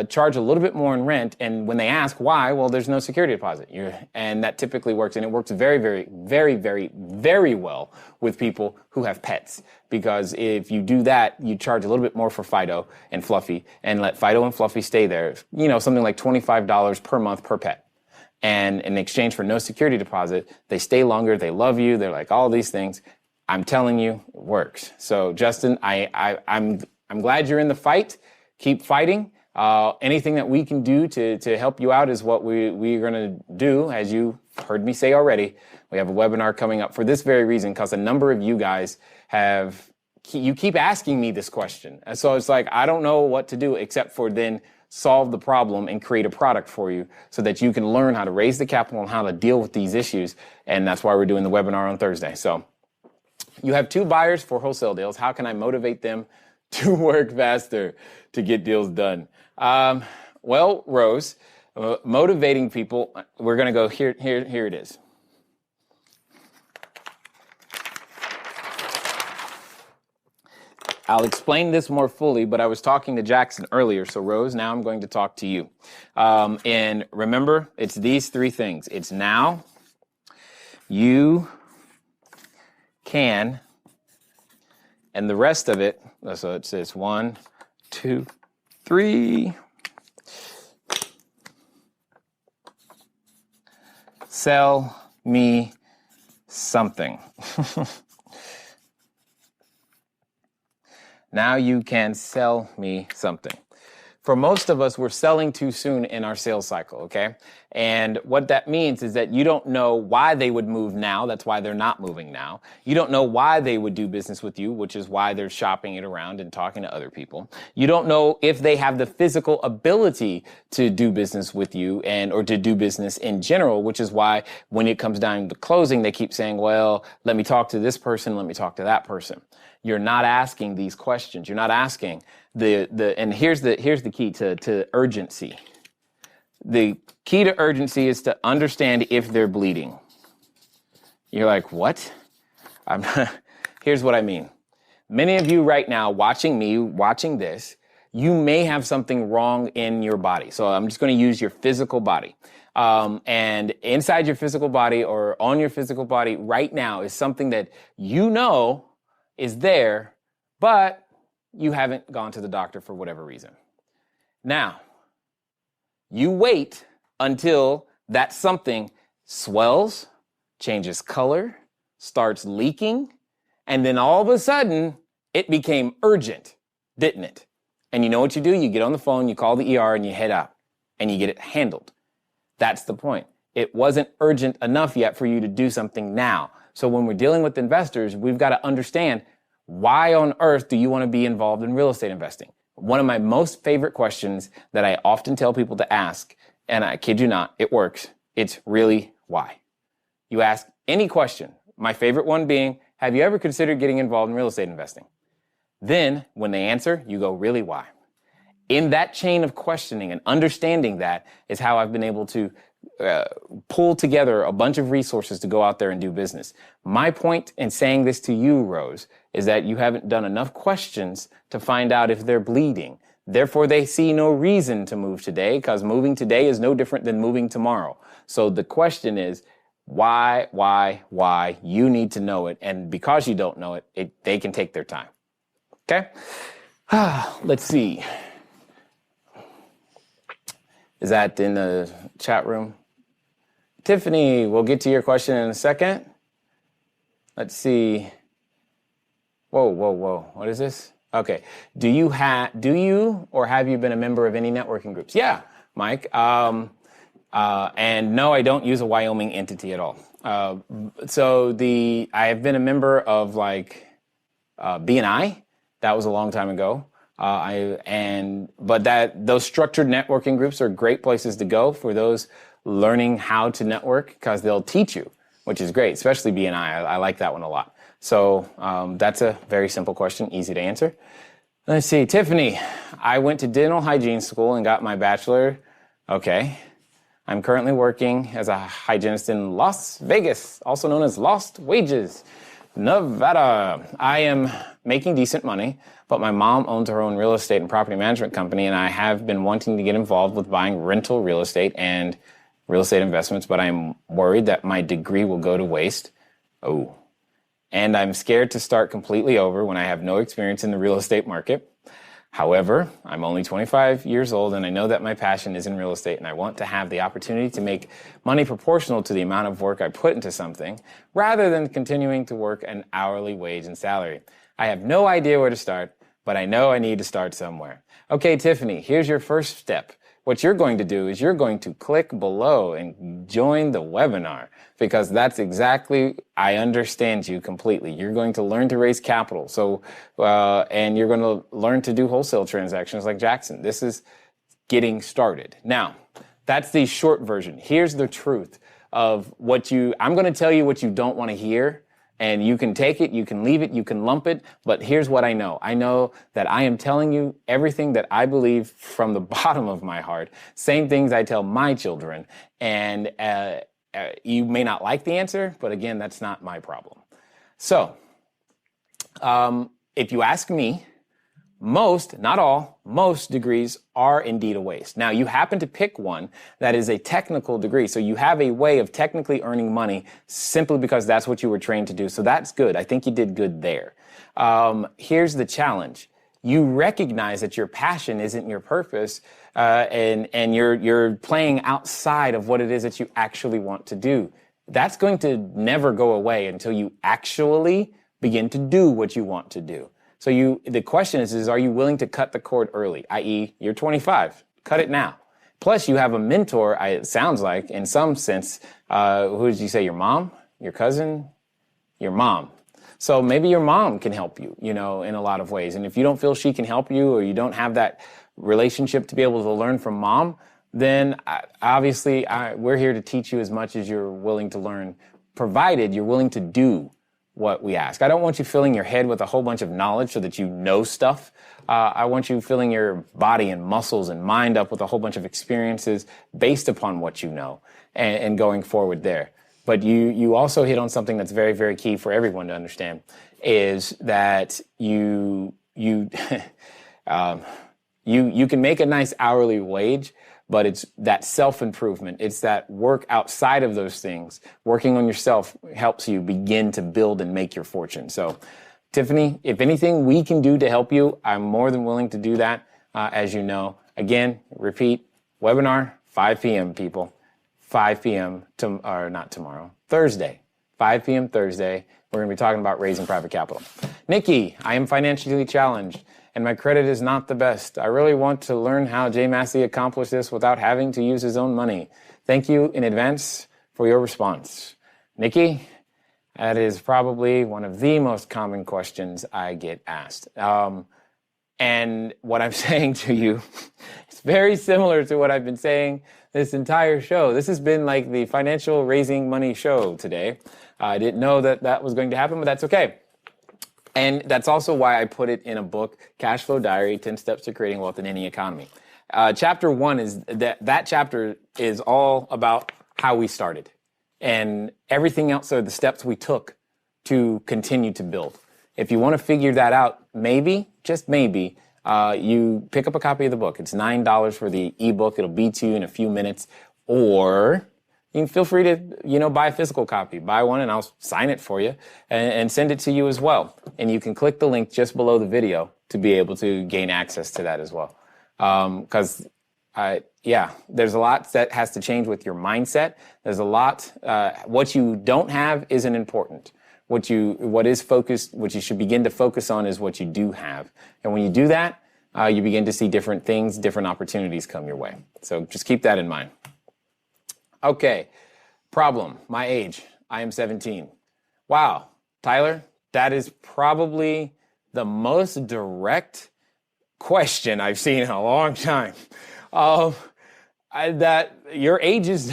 Charge a little bit more in rent, and when they ask why, well, there's no security deposit. And that typically works, and it works very, very, very, very, very well with people who have pets. Because if you do that, you charge a little bit more for Fido and Fluffy, and let Fido and Fluffy stay there. Something like $25 per month per pet. And in exchange for no security deposit, they stay longer, they love you, they're like all these things. I'm telling you, it works. So Justin, I'm glad you're in the fight. Keep fighting. Anything that we can do to help you out is what we're going to do. As you heard me say already, we have a webinar coming up for this very reason, because a number of you guys you keep asking me this question. And so it's like, I don't know what to do except for then solve the problem and create a product for you so that you can learn how to raise the capital and how to deal with these issues. And that's why we're doing the webinar on Thursday. So you have 2 buyers for wholesale deals. How can I motivate them to work faster to get deals done? Well, Rose, motivating people, we're going to go here it is. I'll explain this more fully, but I was talking to Jackson earlier. So Rose, now I'm going to talk to you. And remember, it's these 3 things. It's now, you, can, and the rest of it, so it says 1, 2, 3. Sell me something. Now you can sell me something. For most of us, we're selling too soon in our sales cycle, okay? And what that means is that you don't know why they would move now. That's why they're not moving now. You don't know why they would do business with you, which is why they're shopping it around and talking to other people. You don't know if they have the physical ability to do business with you or to do business in general, which is why when it comes down to closing, they keep saying, well, let me talk to this person, let me talk to that person. You're not asking these questions. You're not asking and here's the key to urgency. The key to urgency is to understand if they're bleeding. You're like, what? Here's what I mean. Many of you right now watching this, you may have something wrong in your body. So I'm just going to use your physical body. And inside your physical body or on your physical body right now is something that you know is there, but you haven't gone to the doctor for whatever reason. Now, you wait until that something swells, changes color, starts leaking, and then all of a sudden, it became urgent, didn't it? And you know what you do? You get on the phone, you call the ER, and you head out, and you get it handled. That's the point. It wasn't urgent enough yet for you to do something now. So when we're dealing with investors, we've got to understand, why on earth do you want to be involved in real estate investing? One of my most favorite questions that I often tell people to ask, and I kid you not, it works. It's really why. You ask any question. My favorite one being, have you ever considered getting involved in real estate investing? Then when they answer, you go, really why? In that chain of questioning and understanding that is how I've been able to pull together a bunch of resources to go out there and do business. My point in saying this to you, Rose, is that you haven't done enough questions to find out if they're bleeding. Therefore, they see no reason to move today, because moving today is no different than moving tomorrow. So the question is, why? You need to know it. And because you don't know it, they can take their time. Okay? Let's see. Is that in the chat room? Tiffany, we'll get to your question in a second. Let's see. Whoa. What is this? Okay. Do you or have you been a member of any networking groups? Yeah, Mike. And no, I don't use a Wyoming entity at all. I have been a member of BNI. That was a long time ago. But those structured networking groups are great places to go for those learning how to network, because they'll teach you, which is great, especially BNI. I like that one a lot. So that's a very simple question, easy to answer. Let's see, Tiffany, I went to dental hygiene school and got my bachelor. Okay. I'm currently working as a hygienist in Las Vegas, also known as Lost Wages, Nevada. I am making decent money, but my mom owns her own real estate and property management company, and I have been wanting to get involved with buying rental real estate and real estate investments, but I'm worried that my degree will go to waste. Oh. And I'm scared to start completely over when I have no experience in the real estate market. However, I'm only 25 years old, and I know that my passion is in real estate, and I want to have the opportunity to make money proportional to the amount of work I put into something, rather than continuing to work an hourly wage and salary. I have no idea where to start, but I know I need to start somewhere. Okay, Tiffany, here's your first step. What you're going to do is you're going to click below and join the webinar, because that's exactly, I understand you completely. You're going to learn to raise capital. And you're going to learn to do wholesale transactions like Jackson. This is getting started. Now, that's the short version. Here's the truth of I'm going to tell you what you don't want to hear. And you can take it, you can leave it, you can lump it, but here's what I know. I know that I am telling you everything that I believe from the bottom of my heart. Same things I tell my children. And you may not like the answer, but again, that's not my problem. So, if you ask me, most, not all, most degrees are indeed a waste. Now, you happen to pick one that is a technical degree, so you have a way of technically earning money simply because that's what you were trained to do. So that's good. I think you did good there. Here's the challenge. You recognize that your passion isn't your purpose, and you're playing outside of what it is that you actually want to do. That's going to never go away until you actually begin to do what you want to do. So the question is are you willing to cut the cord early? I.e., you're 25, cut it now. Plus, you have a mentor, it sounds like, in some sense. Who did you say, your mom, your cousin, your mom? So maybe your mom can help you, in a lot of ways. And if you don't feel she can help you, or you don't have that relationship to be able to learn from mom, then obviously we're here to teach you as much as you're willing to learn, provided you're willing to do what we ask. I don't want you filling your head with a whole bunch of knowledge so that you know stuff. I want you filling your body and muscles and mind up with a whole bunch of experiences based upon what you know, and going forward there. But you also hit on something that's very, very key for everyone to understand, is that you can make a nice hourly wage, but it's that self-improvement. It's that work outside of those things. Working on yourself helps you begin to build and make your fortune. So, Tiffany, if anything we can do to help you, I'm more than willing to do that, as you know. Again, repeat, webinar, 5 p.m., people. 5 p.m., not tomorrow, Thursday. 5 p.m. Thursday, we're going to be talking about raising private capital. Nikki, I am financially challenged, and my credit is not the best. I really want to learn how Jay Massey accomplished this without having to use his own money. Thank you in advance for your response. Nikki, that is probably one of the most common questions I get asked. And what I'm saying to you is very similar to what I've been saying this entire show. This has been like the financial raising money show today. I didn't know that was going to happen, but that's okay. And that's also why I put it in a book, Cash Flow Diary, 10 Steps to Creating Wealth in Any Economy. Chapter 1 is that chapter is all about how we started, and everything else are the steps we took to continue to build. If you want to figure that out, maybe, just maybe, you pick up a copy of the book. It's $9 for the ebook. It'll be to you in a few minutes. Or you can feel free to, buy a physical copy. Buy one and I'll sign it for you and send it to you as well. And you can click the link just below the video to be able to gain access to that as well. Because there's a lot that has to change with your mindset. There's a lot, what you don't have isn't important. What you should begin to focus on is what you do have. And when you do that, you begin to see different things, different opportunities come your way. So just keep that in mind. Okay. Problem, my age. I am 17. Wow. Tyler, that is probably the most direct question I've seen in a long time. That your age is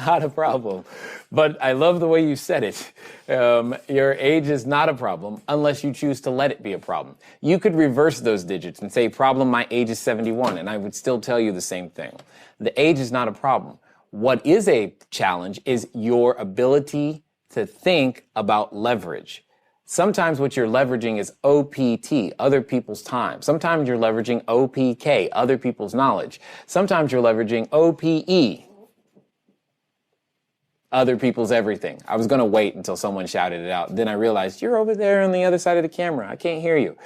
not a problem, but I love the way you said it. Your age is not a problem unless you choose to let it be a problem. You could reverse those digits and say, problem, my age is 71, and I would still tell you the same thing. The age is not a problem. What is a challenge is your ability to think about leverage. Sometimes what you're leveraging is OPT, other people's time. Sometimes you're leveraging OPK, other people's knowledge. Sometimes you're leveraging OPE, other people's everything. I was going to wait until someone shouted it out. Then I realized you're over there on the other side of the camera. I can't hear you.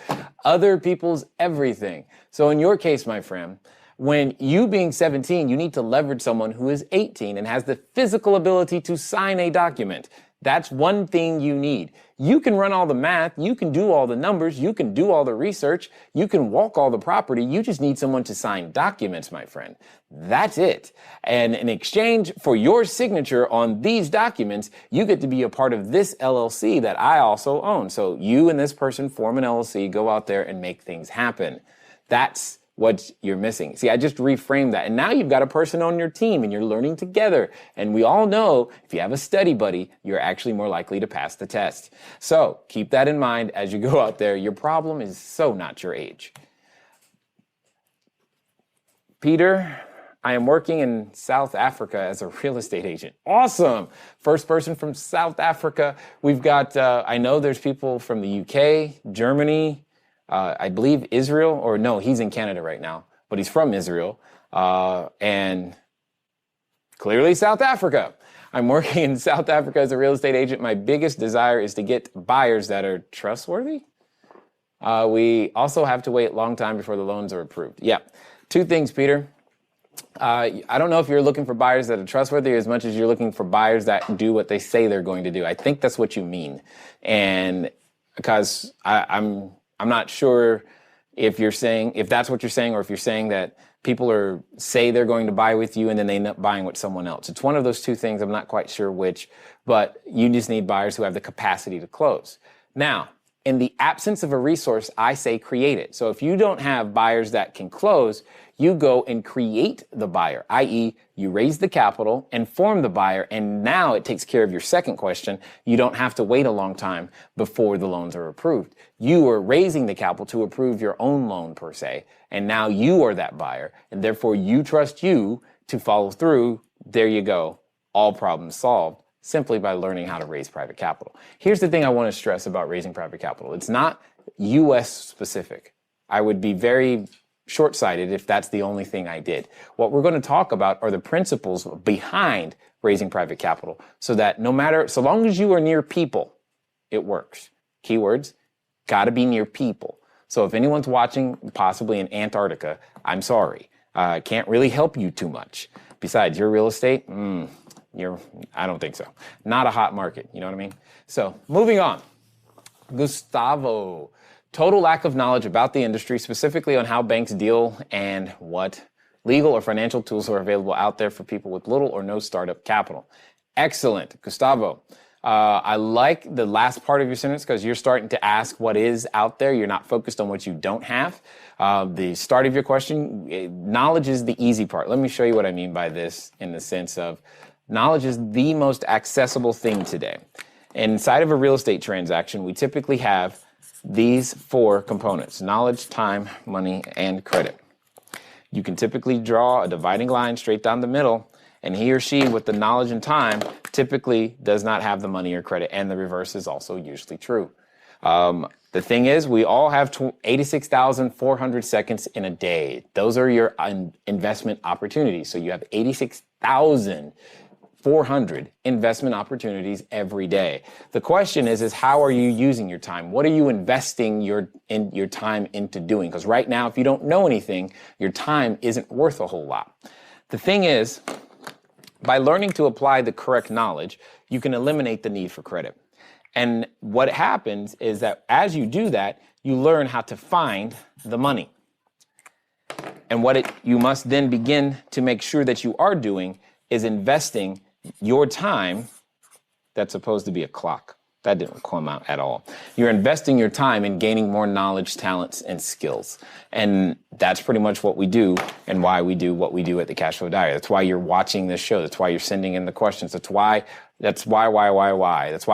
Other people's everything. So in your case, my friend, when you being 17, you need to leverage someone who is 18 and has the physical ability to sign a document. That's one thing you need. You can run all the math, you can do all the numbers, you can do all the research, you can walk all the property, you just need someone to sign documents, my friend. That's it. And in exchange for your signature on these documents, you get to be a part of this LLC that I also own. So you and this person form an LLC, go out there and make things happen. That's what you're missing. See, I just reframed that. And now you've got a person on your team and you're learning together. And we all know if you have a study buddy, you're actually more likely to pass the test. So keep that in mind as you go out there. Your problem is so not your age. Peter, I am working in South Africa as a real estate agent. Awesome. First person from South Africa. We've got, I know there's people from the UK, Germany, I believe Israel, or no, he's in Canada right now, but he's from Israel, and clearly South Africa. I'm working in South Africa as a real estate agent. My biggest desire is to get buyers that are trustworthy. We also have to wait a long time before the loans are approved. Yeah, two things, Peter. I don't know if you're looking for buyers that are trustworthy as much as you're looking for buyers that do what they say they're going to do. I think that's what you mean, and because I'm not sure if that's what you're saying, or if you're saying that people say they're going to buy with you and then they end up buying with someone else. It's one of those two things. I'm not quite sure which, but you just need buyers who have the capacity to close. Now, in the absence of a resource, I say create it. So if you don't have buyers that can close, you go and create the buyer, i.e. you raise the capital and form the buyer, and now it takes care of your second question. You don't have to wait a long time before the loans are approved. You are raising the capital to approve your own loan per se, and now you are that buyer, and therefore you trust you to follow through. There you go. All problems solved simply by learning how to raise private capital. Here's the thing I want to stress about raising private capital. It's not U.S. specific. I would be very short-sighted if that's the only thing I did. What we're going to talk about are the principles behind raising private capital, so that so long as you are near people, it works. Keywords, got to be near people. So if anyone's watching, possibly in Antarctica, I'm sorry. I can't really help you too much. Besides, your real estate, I don't think so. Not a hot market, you know what I mean? So moving on. Gustavo. Total lack of knowledge about the industry, specifically on how banks deal and what legal or financial tools are available out there for people with little or no startup capital. Excellent, Gustavo. I like the last part of your sentence because you're starting to ask what is out there. You're not focused on what you don't have. The start of your question, knowledge is the easy part. Let me show you what I mean by this in the sense of knowledge is the most accessible thing today. Inside of a real estate transaction, we typically have these four components: knowledge, time, money, and credit. You can typically draw a dividing line straight down the middle, and he or she with the knowledge and time typically does not have the money or credit, and the reverse is also usually true. The thing is, we all have 86,400 seconds in a day. Those are your investment opportunities. So you have 86,400 investment opportunities every day. The question is how are you using your time? What are you investing your time into doing? Because right now, if you don't know anything, your time isn't worth a whole lot. The thing is, by learning to apply the correct knowledge, you can eliminate the need for credit. And what happens is that as you do that, you learn how to find the money. And what you must then begin to make sure that you are doing is investing your time. That's supposed to be a clock. That didn't come out at all. You're investing your time in gaining more knowledge, talents, and skills. And that's pretty much what we do and why we do what we do at the Cashflow Diary. That's why you're watching this show. That's why you're sending in the questions. That's why. That's why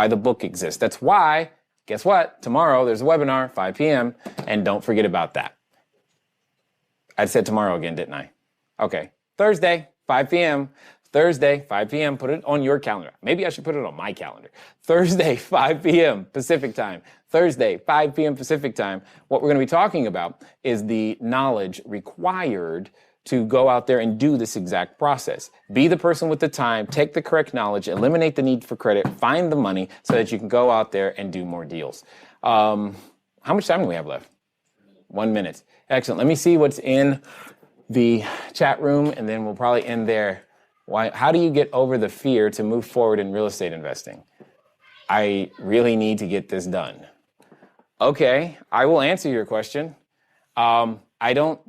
the book exists. That's why, guess what? Tomorrow there's a webinar, 5 p.m. And don't forget about that. I said tomorrow again, didn't I? Okay. Thursday, 5 p.m. Thursday, 5 p.m. Put it on your calendar. Maybe I should put it on my calendar. Thursday, 5 p.m. Pacific time. Thursday, 5 p.m. Pacific time. What we're going to be talking about is the knowledge required to go out there and do this exact process. Be the person with the time, take the correct knowledge, eliminate the need for credit, find the money so that you can go out there and do more deals. How much time do we have left? 1 minute. Excellent. Let me see what's in the chat room, and then we'll probably end there. How do you get over the fear to move forward in real estate investing? I really need to get this done. Okay, I will answer your question. I don't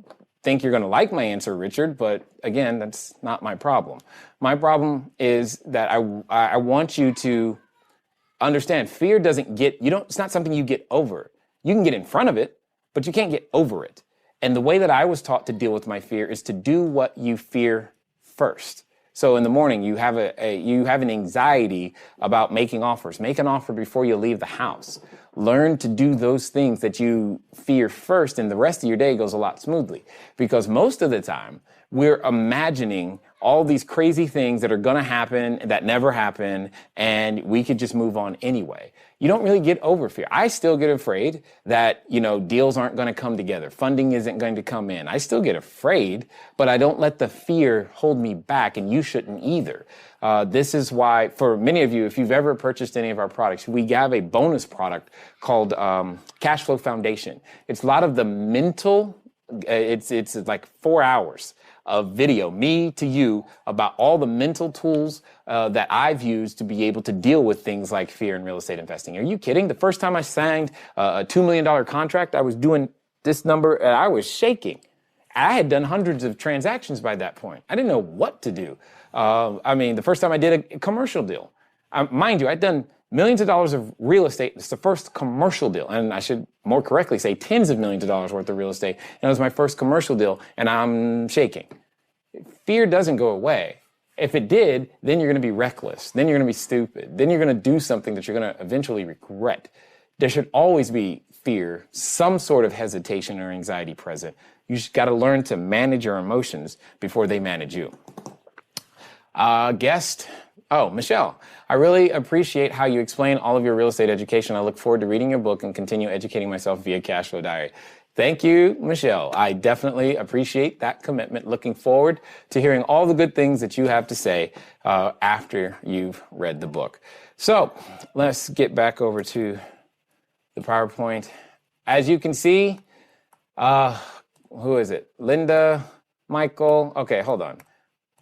think you're going to like my answer, Richard, but again, that's not my problem. My problem is that I want you to understand fear doesn't it's not something you get over. You can get in front of it, but you can't get over it. And the way that I was taught to deal with my fear is to do what you fear first. So in the morning, you have an anxiety about making offers. Make an offer before you leave the house. Learn to do those things that you fear first, and the rest of your day goes a lot smoothly. Because most of the time, we're imagining all these crazy things that are going to happen that never happen, and we could just move on anyway. You don't really get over fear. I still get afraid that, deals aren't going to come together. Funding isn't going to come in. I still get afraid, but I don't let the fear hold me back, and you shouldn't either. This is why, for many of you, if you've ever purchased any of our products, we have a bonus product called Cashflow Foundation. It's a lot of the mental, it's like 4 hours of video, me to you, about all the mental tools that I've used to be able to deal with things like fear in real estate investing. Are you kidding? The first time I signed a $2 million contract, I was doing this number and I was shaking. I had done hundreds of transactions by that point. I didn't know what to do. The first time I did a commercial deal, mind you, I'd done millions of dollars of real estate. It's the first commercial deal. And I should more correctly say tens of millions of dollars worth of real estate. And it was my first commercial deal, and I'm shaking. Fear doesn't go away. If it did, then you're going to be reckless. Then you're going to be stupid. Then you're going to do something that you're going to eventually regret. There should always be fear, some sort of hesitation or anxiety present. You just got to learn to manage your emotions before they manage you. Michelle, I really appreciate how you explain all of your real estate education. I look forward to reading your book and continue educating myself via Cashflow Diary. Thank you, Michelle. I definitely appreciate that commitment. Looking forward to hearing all the good things that you have to say after you've read the book. So let's get back over to the PowerPoint. As you can see, who is it? Linda, Michael. Okay, hold on.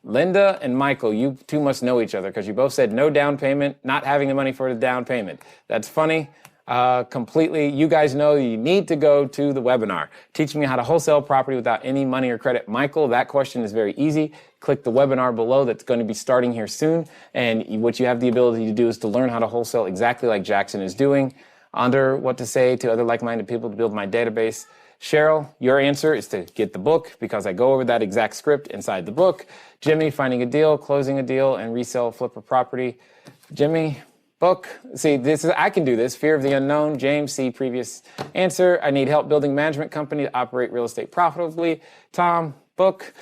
Linda and Michael, you two must know each other because you both said no down payment, not having the money for the down payment. That's funny. Completely. You guys know you need to go to the webinar, teaching me how to wholesale property without any money or credit. Michael, that question is very easy. Click the webinar below that's going to be starting here soon. And what you have the ability to do is to learn how to wholesale exactly like Jackson is doing, under what to say to other like-minded people to build my database. Cheryl, your answer is to get the book because I go over that exact script inside the book. Jimmy, finding a deal, closing a deal, and resell, flip a property. Jimmy, book. See, I can do this. Fear of the unknown. James, see previous answer. I need help building management company to operate real estate profitably. Tom, book.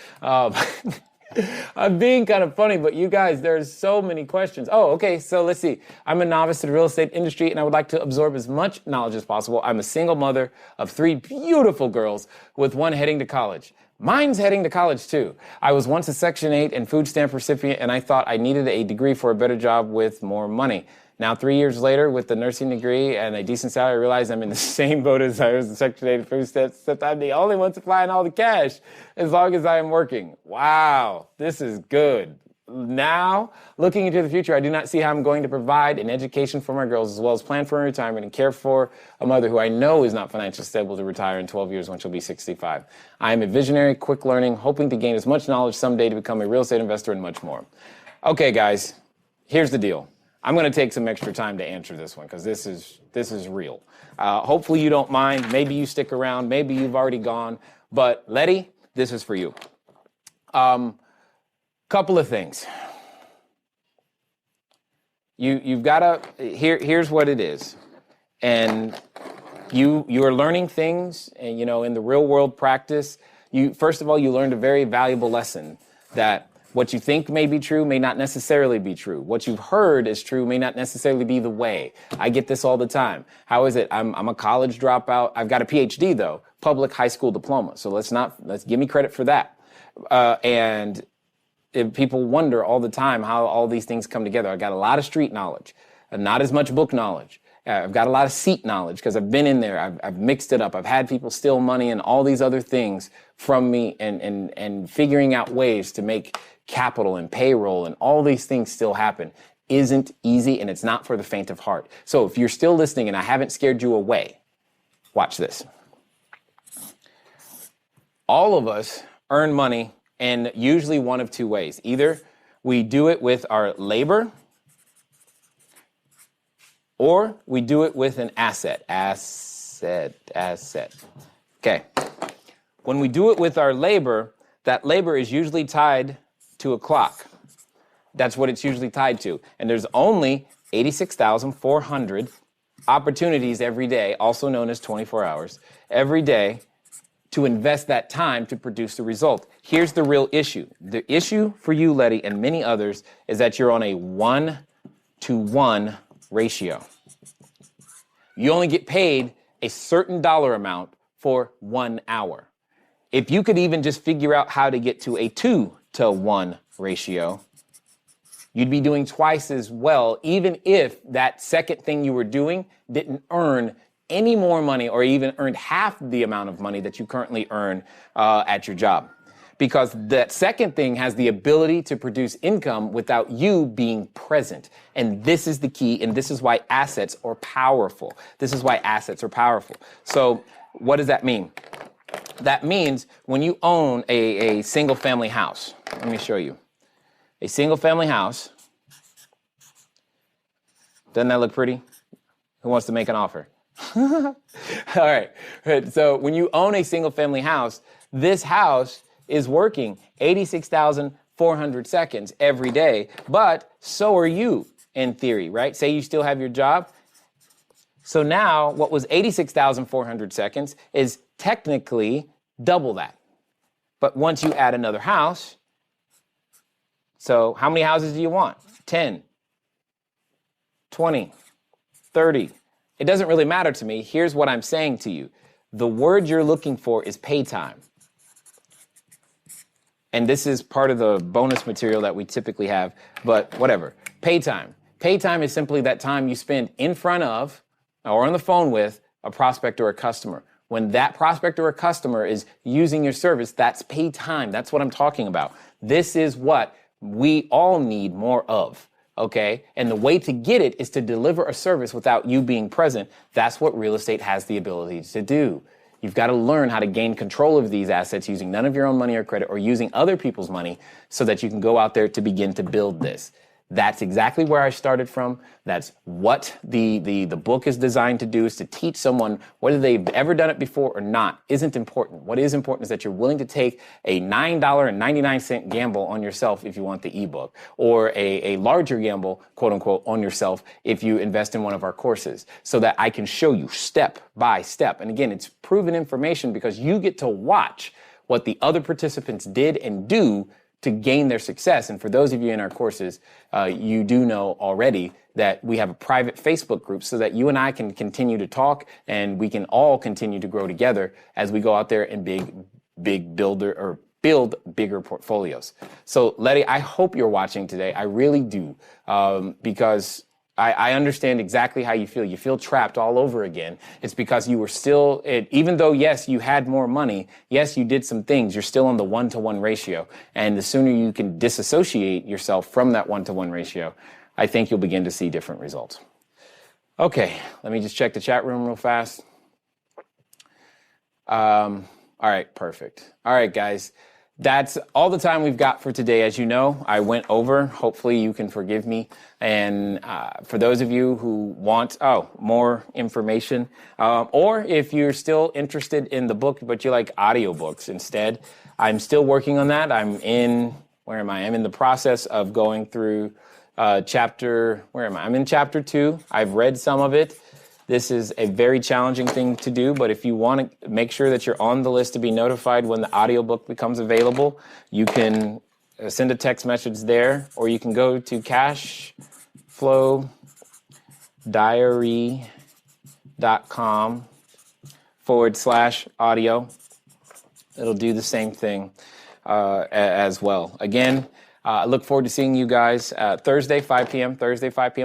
I'm being kind of funny, but you guys, there's so many questions. Oh, okay, so let's see. I'm a novice to the real estate industry, and I would like to absorb as much knowledge as possible. I'm a single mother of 3 beautiful girls, with one heading to college. Mine's heading to college, too. I was once a Section 8 and food stamp recipient, and I thought I needed a degree for a better job with more money. Now, 3 years later, with the nursing degree and a decent salary, I realize I'm in the same boat as I was in Section 8 food stamps, except I'm the only one supplying all the cash as long as I am working. Wow, this is good. Now, looking into the future, I do not see how I'm going to provide an education for my girls as well as plan for a retirement and care for a mother who I know is not financially stable to retire in 12 years when she'll be 65. I am a visionary, quick learning, hoping to gain as much knowledge someday to become a real estate investor and much more. Okay, guys, here's the deal. I'm going to take some extra time to answer this one because this is real. Hopefully you don't mind. Maybe you stick around. Maybe you've already gone. But Letty, this is for you. Couple of things. You've got to, here's what it is. And you are learning things, and in the real world practice, first of all, you learned a very valuable lesson that what you think may be true may not necessarily be true. What you've heard is true may not necessarily be the way. I get this all the time. How is it? I'm a college dropout. I've got a PhD though, public high school diploma. So let's give me credit for that. And if people wonder all the time how all these things come together. I've got a lot of street knowledge, and not as much book knowledge. I've got a lot of seat knowledge because I've been in there. I've mixed it up. I've had people steal money and all these other things from me, and figuring out ways to make capital and payroll and all these things still happen isn't easy, and it's not for the faint of heart. So if you're still listening and I haven't scared you away, watch this. All of us earn money in usually one of two ways. Either we do it with our labor, or we do it with an asset. Okay. When we do it with our labor, that labor is usually tied to a clock. That's what it's usually tied to. And there's only 86,400 opportunities every day, also known as 24 hours, every day to invest that time to produce the result. Here's the real issue. The issue for you, Letty, and many others is that you're on a 1-to-1 ratio. You only get paid a certain dollar amount for 1 hour. If you could even just figure out how to get to a 2-to-1 ratio, you'd be doing twice as well, even if that second thing you were doing didn't earn any more money or even earned half the amount of money that you currently earn at your job. Because that second thing has the ability to produce income without you being present. And this is the key, and this is why assets are powerful. So what does that mean? That means when you own a single family house, let me show you. A single family house, doesn't that look pretty? Who wants to make an offer? All right. So when you own a single family house, this house is working 86,400 seconds every day, but so are you in theory, right? Say you still have your job. So now what was 86,400 seconds is technically double that. But once you add another house, so how many houses do you want? 10, 20, 30. It doesn't really matter to me. Here's what I'm saying to you. The word you're looking for is pay time. And this is part of the bonus material that we typically have, but whatever. Pay time. Pay time is simply that time you spend in front of or on the phone with a prospect or a customer. When that prospect or a customer is using your service, that's pay time. That's what I'm talking about. This is what we all need more of, okay? And the way to get it is to deliver a service without you being present. That's what real estate has the ability to do. You've got to learn how to gain control of these assets using none of your own money or credit or using other people's money so that you can go out there to begin to build this. That's exactly where I started from. That's what the book is designed to do, is to teach someone whether they've ever done it before or not isn't important. What is important is that you're willing to take a $9.99 gamble on yourself if you want the ebook, or a larger gamble, quote unquote, on yourself if you invest in one of our courses, so that I can show you step by step. And again, it's proven information because you get to watch what the other participants did and do to gain their success. And for those of you in our courses, you do know already that we have a private Facebook group so that you and I can continue to talk and we can all continue to grow together as we go out there and build bigger portfolios. So Letty, I hope you're watching today. I really do, because I understand exactly how you feel. You feel trapped all over again. It's because you were still, even though, yes, you had more money, yes, you did some things, you're still on the 1-to-1 ratio. And the sooner you can disassociate yourself from that 1-to-1 ratio, I think you'll begin to see different results. Okay, let me just check the chat room real fast. All right, perfect. All right, guys. That's all the time we've got for today. As you know, I went over. Hopefully you can forgive me. And for those of you who want more information, or if you're still interested in the book but you like audiobooks instead, I'm still working on that. I'm in the process of going through I'm in chapter 2. I've read some of it. This is a very challenging thing to do, but if you want to make sure that you're on the list to be notified when the audiobook becomes available, you can send a text message there, or you can go to cashflowdiary.com/audio. It'll do the same thing as well. Again, I look forward to seeing you guys Thursday, 5 p.m.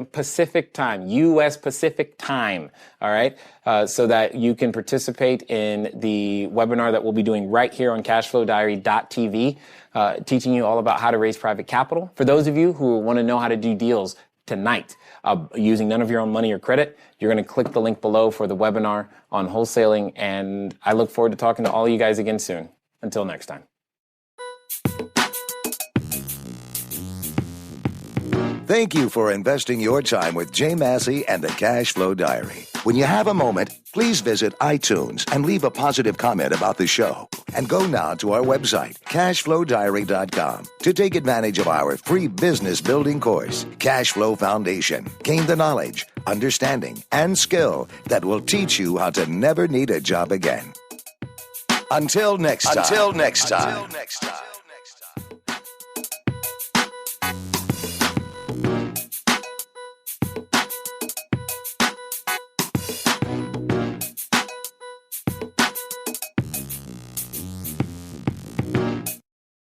Pacific time, U.S. Pacific time, all right? So that you can participate in the webinar that we'll be doing right here on cashflowdiary.tv, teaching you all about how to raise private capital. For those of you who want to know how to do deals tonight using none of your own money or credit, you're going to click the link below for the webinar on wholesaling, and I look forward to talking to all you guys again soon. Until next time. Thank you for investing your time with Jay Massey and the Cash Flow Diary. When you have a moment, please visit iTunes and leave a positive comment about the show. And go now to our website, cashflowdiary.com, to take advantage of our free business building course, Cash Flow Foundation. Gain the knowledge, understanding, and skill that will teach you how to never need a job again. Until next time.